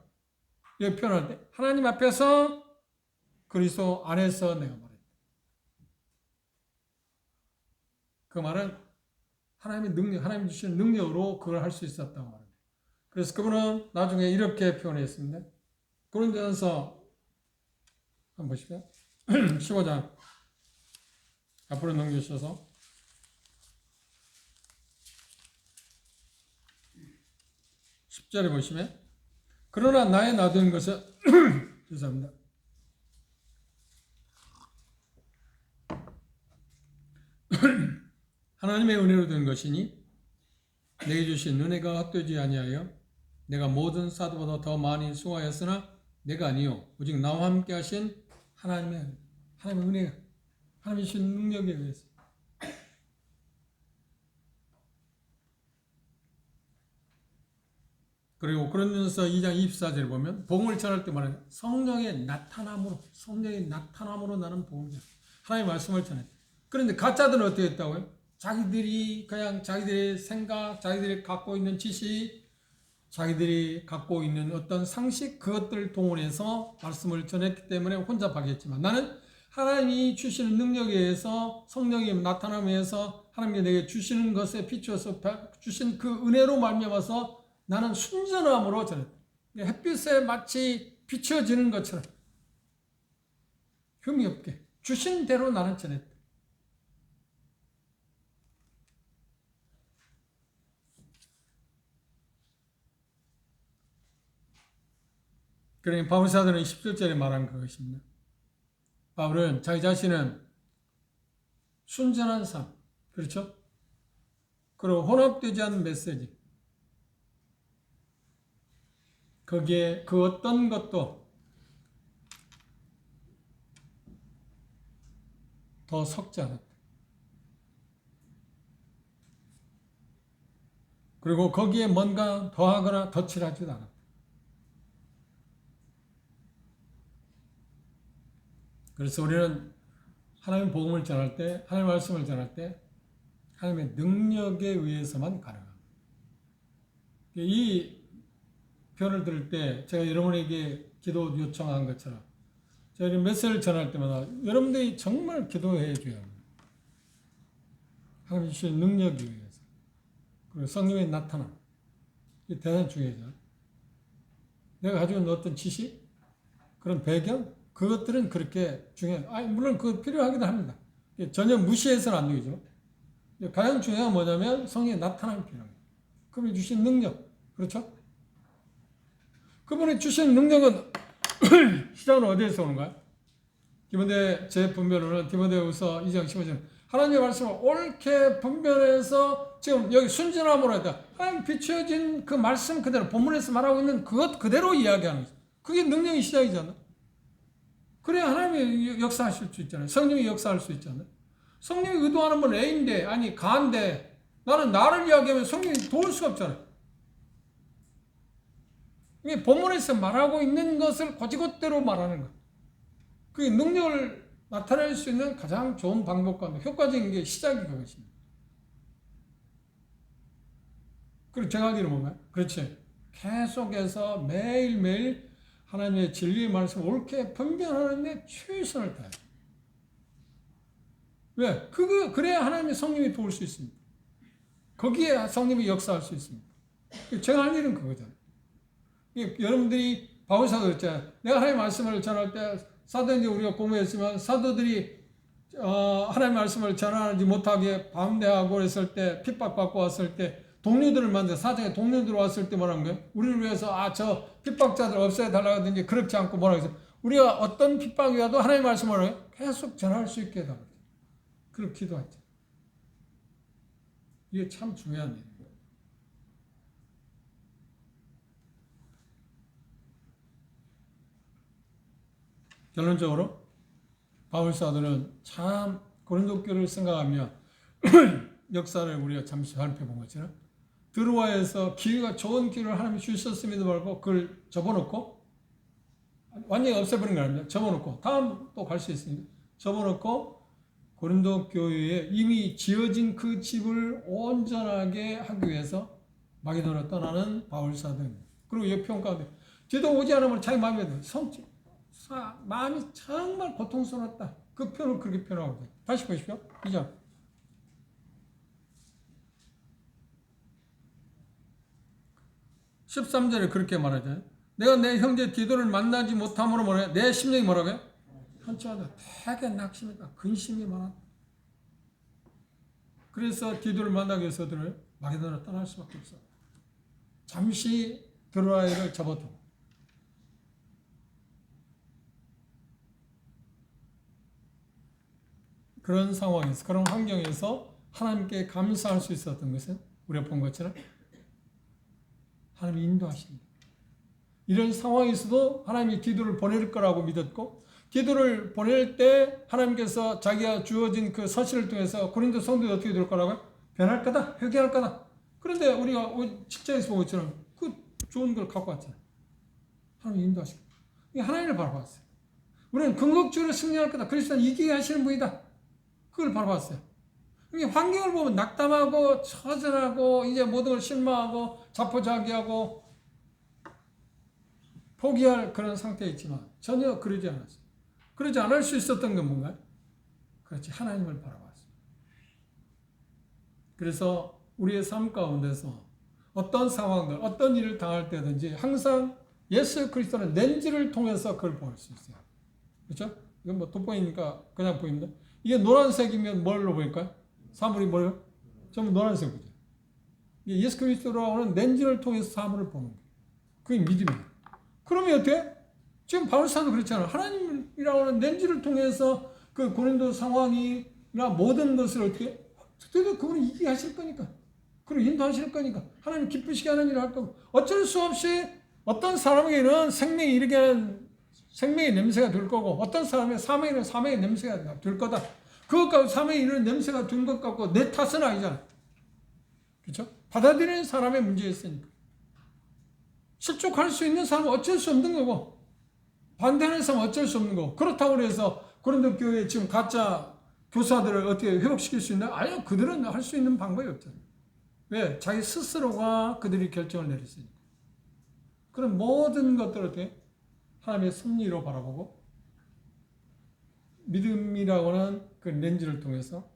여기 표현할 때 하나님 앞에서 그리스도 안에서 내가 말했다. 그 말은 하나님의 능력, 하나님 주신 능력으로 그걸 할 수 있었다고 말합니다. 그래서 그분은 나중에 이렇게 표현했습니다. 고린도전서 한번 보실까요? 15장 앞으로 넘겨주셔서 10절에 보시면 그러나 나의 놔둔 것은 죄송합니다. 하나님의 은혜로 된 것이니 내게 주신 은혜가 헛되지 아니하여 내가 모든 사도보다 더 많이 수고하였으나 내가 아니요 오직 나와 함께 하신 하나님의 은혜가 하나님이 주신 능력에 의해서. 그리고 고린도전서 2장 24절에 보면 복음을 전할 때 말하는 성령의 나타남으로 나는 복음을 전해. 하나님의 말씀을 전해. 그런데 가짜들은 어떻게 했다고요? 자기들이 그냥 자기들의 생각, 자기들이 갖고 있는 지식, 자기들이 갖고 있는 어떤 상식 그것들을 동원해서 말씀을 전했기 때문에 혼잡하게 했지만 나는 하나님이 주시는 능력에 의해서 성령이 나타남에 의해서 하나님이 내게 주시는 것에 비추어서 주신 그 은혜로 말미암아서 나는 순전함으로 전했다. 햇빛에 마치 비춰지는 것처럼 흠이 없게 주신 대로 나는 전했다. 그러니 바울 사도는 17절에 말한 그것입니다. 바울은 자기 자신은 순전한 삶, 그렇죠? 그리고 혼합되지 않은 메시지, 거기에 그 어떤 것도 더 섞지 않았다. 그리고 거기에 뭔가 더하거나 덧칠하지도 않았다. 그래서 우리는 하나님의 복음을 전할 때, 하나님의 말씀을 전할 때 하나님의 능력에 의해서만 가능합니다. 이 표현을 들을 때 제가 여러분에게 기도 요청한 것처럼 제가 메시지를 전할 때마다 여러분들이 정말 기도해 줘야 합니다. 하나님 주신 능력에 의해서. 그리고 성령의 나타남. 이게 대단히 중요하죠. 내가 가지고 있는 어떤 지식, 그런 배경, 그것들은 그렇게 중요해요. 물론 그거 필요하기도 합니다. 전혀 무시해서는 안 되죠. 가장 중요한 건 뭐냐면 성령의 나타남이 필요합니다. 그분이 주신 능력, 그렇죠? 그분이 주신 능력은 시작은 어디에서 오는가요? 디모데 제 분별로는 디모데후서 2장 15절 하나님의 말씀을 옳게 분별해서 지금 여기 순전함으로 했다. 하나님 비춰진 그 말씀 그대로 본문에서 말하고 있는 그것 그대로 이야기하는 거죠. 그게 능력의 시작이잖아. 그래야 하나님이 역사하실 수 있잖아요. 성령이 역사할 수 있잖아요. 성령이 의도하는 건 A인데 아니 가인데 나는 나를 이야기하면 성령이 도울 수가 없잖아요. 이게 본문에서 말하고 있는 것을 곧이곧대로 말하는 것. 그게 능력을 나타낼 수 있는 가장 좋은 방법과 효과적인 게 시작이 그것입니다. 그리고 제가 하기는 뭔가요? 그렇지. 계속해서 매일매일 하나님의 진리의 말씀을 옳게 분별하는 데 최선을 다해요. 왜? 그래야 하나님의 성령이 도울 수 있습니다. 거기에 성령이 역사할 수 있습니다. 제가 할 일은 그거잖아요. 여러분들이 바울 사도 그랬잖아요. 내가 하나님의 말씀을 전할 때 사도인지 우리가 공부했지만 사도들이 하나님의 말씀을 전하지 못하게 방대하고 그랬을 때 핍박받고 왔을 때 동료들을 만나 사정에 동료들 왔을 때 뭐라는 거예요? 우리를 위해서 저 핍박자들 없애달라고 하든지 그렇지 않고 뭐라고 해서 우리가 어떤 핍박이 와도 하나님의 말씀을 계속 전할 수 있게 해달라고 그렇게 기도하죠. 이게 참 중요한 일이에요. 결론적으로 바울 사도는 참 고린도 교회를 생각하며 역사를 우리가 잠시 살펴본 것처럼 드로아에서 기회가 좋은 기회를 하나님이 주셨음에도 불구하고 그걸 접어놓고 완전히 없애버린 거 아닙니다. 접어놓고 다음 또 갈 수 있으니까 접어놓고 고린도 교회에 이미 지어진 그 집을 온전하게 하기 위해서 마게도냐로 떠나는 바울 사도입니다. 그리고 이 표현 가운데 뒤도 오지 않으면 자기 마음에 마음이 정말 고통스러웠다. 그 표현을 그렇게 표현하고 있어요. 다시 보십시오. 2장. 13절에 그렇게 말하죠. 내가 내 형제 디도를 만나지 못함으로 뭐래? 내 심령이 뭐라고요? 한치하다 되게 낙심했다. 근심이 많았다. 그래서 디도를 만나기 위해서들을 마게도냐로 떠날 수밖에 없어. 잠시 드로아를 접어두고. 그런 상황에서, 그런 환경에서 하나님께 감사할 수 있었던 것은 우리가 본 것처럼 하나님이 인도하십니다. 이런 상황에서도 하나님이 디도를 보낼 거라고 믿었고 디도를 보낼 때 하나님께서 자기가 주어진 그 서신을 통해서 고린도 성도들이 어떻게 될 거라고요? 변할 거다, 회개할 거다. 그런데 우리가 직장에서 보고 있처럼 그 좋은 걸 갖고 왔잖아요. 하나님이 인도하십니다. 하나님을 바라봤어요. 우리는 궁극적으로 승리할 거다. 그리스도는 이기게 하시는 분이다. 그걸 바라봤어요. 환경을 보면 낙담하고 처절하고 이제 모든 걸 실망하고 자포자기하고 포기할 그런 상태에 있지만 전혀 그러지 않았어요. 그러지 않을 수 있었던 건 뭔가요? 그렇지, 하나님을 바라봤습니다. 그래서 우리의 삶 가운데서 어떤 상황들, 어떤 일을 당할 때든지 항상 예수 그리스도는 렌즈를 통해서 그걸 볼 수 있어요. 그렇죠? 이건 뭐 돋보이니까 그냥 보입니다. 이게 노란색이면 뭘로 보일까요? 사물이 뭐예요? 전부 노란색이죠. 예수 그리스도라고는 렌즈를 통해서 사물을 보는 거예요. 그게 믿음이에요. 그러면 어떻게? 지금 바울사도 그렇잖아요. 하나님이라고 하는 렌즈를 통해서 그 고린도 상황이나 모든 것을 어떻게? 그래도 그분이 이기게 하실 거니까. 그리고 인도하실 거니까. 하나님 기쁘시게 하는 일을 할 거고. 어쩔 수 없이 어떤 사람에게는 생명이 이르게 하는 생명의 냄새가 들 거고, 어떤 사람의 사명에는 사명의 냄새가 들 거다. 그것과 사명이 이런 냄새가 든 것 같고 내 탓은 아니잖아. 그렇죠? 받아들이는 사람의 문제였으니까. 실족할 수 있는 사람은 어쩔 수 없는 거고, 반대하는 사람은 어쩔 수 없는 거고. 그렇다고 해서 고린도 교회에 지금 가짜 교사들을 어떻게 회복시킬 수 있나? 아니요. 그들은 할 수 있는 방법이 없잖아요. 왜? 자기 스스로가 그들이 결정을 내렸으니까. 그런 모든 것들을 어떻게? 하나님의 섭리로 바라보고, 믿음이라고는 그 렌즈를 통해서,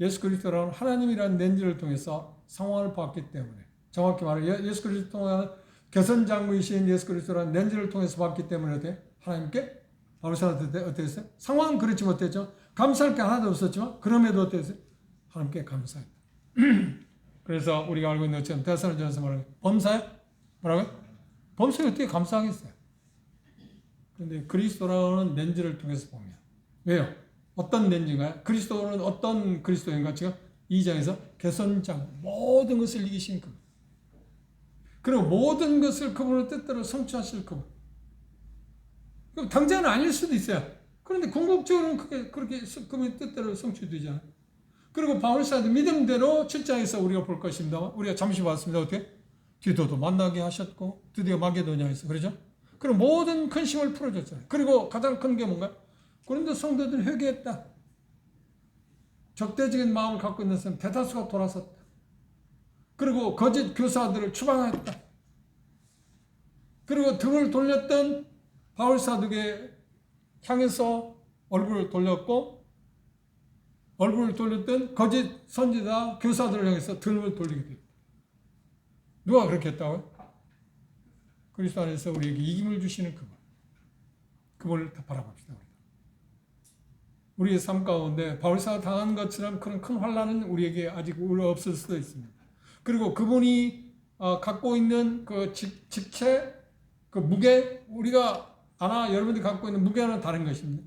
예수 그리스도라는 하나님이라는 렌즈를 통해서 상황을 봤기 때문에, 정확히 말하면 예수 그리스도는 개선장부이신 예수 그리스도라는 렌즈를 통해서 봤기 때문에 어때? 하나님께 바울사한테 어땠어요? 상황은 그렇지 못했죠. 감사할 게 하나도 없었지만 그럼에도 어땠어요? 하나님께 감사했다. 그래서 우리가 알고 있는 것처럼 데살로니가전서 말하는 범사에 뭐라고요? 범사에 어떻게 감사하겠어요? 그런데 그리스도라는 렌즈를 통해서 보면, 왜요? 어떤 렌즈인가요? 그리스도는 어떤 그리스도인가? 지금 2장에서 개선장 모든 것을 이기신 그분, 그리고 모든 것을 그분의 뜻대로 성취하실 그분. 그럼 당장은 아닐 수도 있어요. 그런데 궁극적으로는 그렇게 그분의 뜻대로 성취되잖아요. 그리고 바울사도 믿음대로 7장에서 우리가 볼 것입니다. 우리가 잠시 봤습니다. 어떻게? 디도도 만나게 하셨고 드디어 마게도냐에서, 그렇죠? 그리고 모든 근심을 풀어줬잖아요. 그리고 가장 큰 게 뭔가? 고린도 성도들은 회개했다. 적대적인 마음을 갖고 있는 사람 대다수가 돌아섰다. 그리고 거짓 교사들을 추방했다. 그리고 등을 돌렸던 바울사도에게 향해서 얼굴을 돌렸고, 얼굴을 돌렸던 거짓 선지자 교사들을 향해서 등을 돌리게 됐다. 누가 그렇게 했다고요? 그리스도 안에서 우리에게 이김을 주시는 그분. 그분을 다 바라봅시다. 우리의 삶 가운데 바울사가 당한 것처럼 그런 큰 환난은 우리에게 아직 없을 수도 있습니다. 그리고 그분이 갖고 있는 그 직체, 그 무게, 우리가 여러분들이 갖고 있는 무게는 다른 것입니다.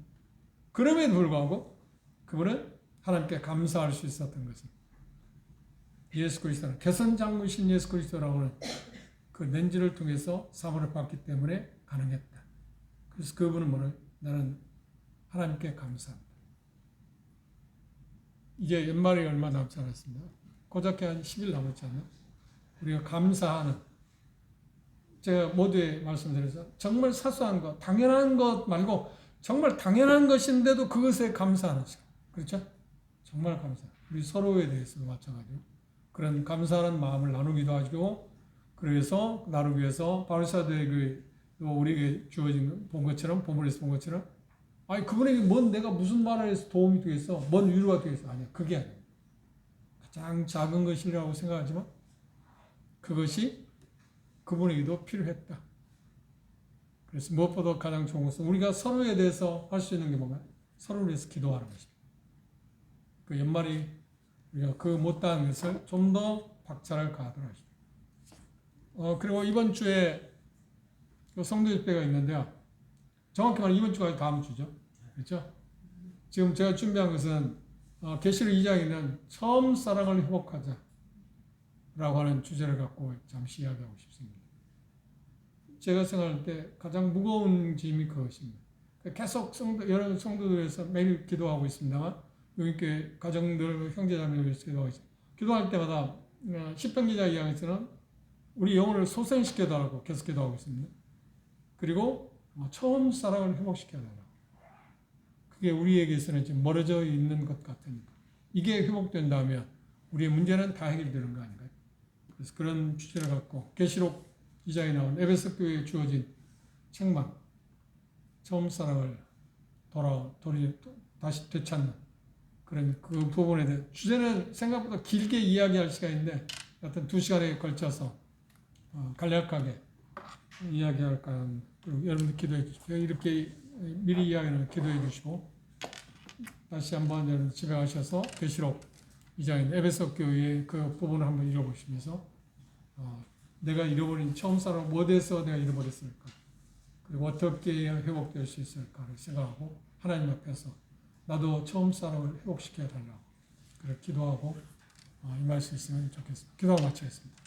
그럼에도 불구하고 그분은 하나님께 감사할 수 있었던 것입니다. 예수 그리스도는 개선장부이신 예수 그리스도라고 하는 그 렌즈를 통해서 사물을 봤기 때문에 가능했다. 그래서 그분은 뭐를? 나는 하나님께 감사합니다. 이제 연말이 얼마 남지 않았습니다. 고작해 한 10일 남았지 않나요? 우리가 감사하는, 제가 모두에 말씀드려서 정말 사소한 것, 당연한 것 말고 정말 당연한 것인데도 그것에 감사하는 시간. 그렇죠? 정말 감사. 우리 서로에 대해서도 마찬가지로 그런 감사하는 마음을 나누기도 하고, 그래서 나누기 위해서 바울사도에게 우리에게 주어진 본 것처럼, 본문에서 본 것처럼, 아니 그분에게 내가 무슨 말을 해서 도움이 되겠어? 뭔 위로가 되겠어? 아니야. 그게 아니에요. 가장 작은 것이라고 생각하지만 그것이 그분에게도 필요했다. 그래서 무엇보다 가장 좋은 것은 우리가 서로에 대해서 할 수 있는 게 뭔가? 서로를 위해서 기도하는 것입니다. 그 연말이 우리가 그 못다한 것을 좀 더 박차를 가하도록 하십시오. 그리고 이번 주에 성도 집회가 있는데요. 정확히 말하면 이번 주가 다음 주죠. 그렇죠? 지금 제가 준비한 것은 계시록 2장에 있는 처음 사랑을 회복하자 라고 하는 주제를 갖고 잠시 이야기하고 싶습니다. 제가 생각할 때 가장 무거운 짐이 그것입니다. 계속 여러 성도들에서 매일 기도하고 있습니다만, 여기 가정들, 형제자매를 위해서 기도하고 있습니다. 기도할 때마다 시편 기자 이야기에서는 우리 영혼을 소생시켜달라고 계속 기도하고 있습니다. 그리고 처음 사랑을 회복시켜달라고. 그게 우리에게서는 지금 멀어져 있는 것 같으니까. 이게 회복된다면 우리의 문제는 다 해결되는 거 아닌가요? 그래서 그런 주제를 갖고 계시록 2장에 나온 에베소 교회에 주어진 책망, 처음 사랑을 다시 되찾는 그런 그 부분에 대해 주제는 생각보다 길게 이야기할 시간인데 하여튼 2시간에 걸쳐서 간략하게 이야기할까 합니다. 그리고 여러분들 기도해 주시고 이렇게 미리 이야기를 기도해 주시고 다시 한번 여러분 집에 가셔서 계시록 2장인 에베소 교회의 그 부분을 한번 읽어보시면서 내가 잃어버린 처음 사랑 무엇에서 내가 잃어버렸을까 그리고 어떻게 회복될 수 있을까를 생각하고 하나님 앞에서 나도 처음 사랑을 회복시켜 달라고 그렇게 기도하고 임할 수 있으면 좋겠습니다. 기도하고 마치겠습니다.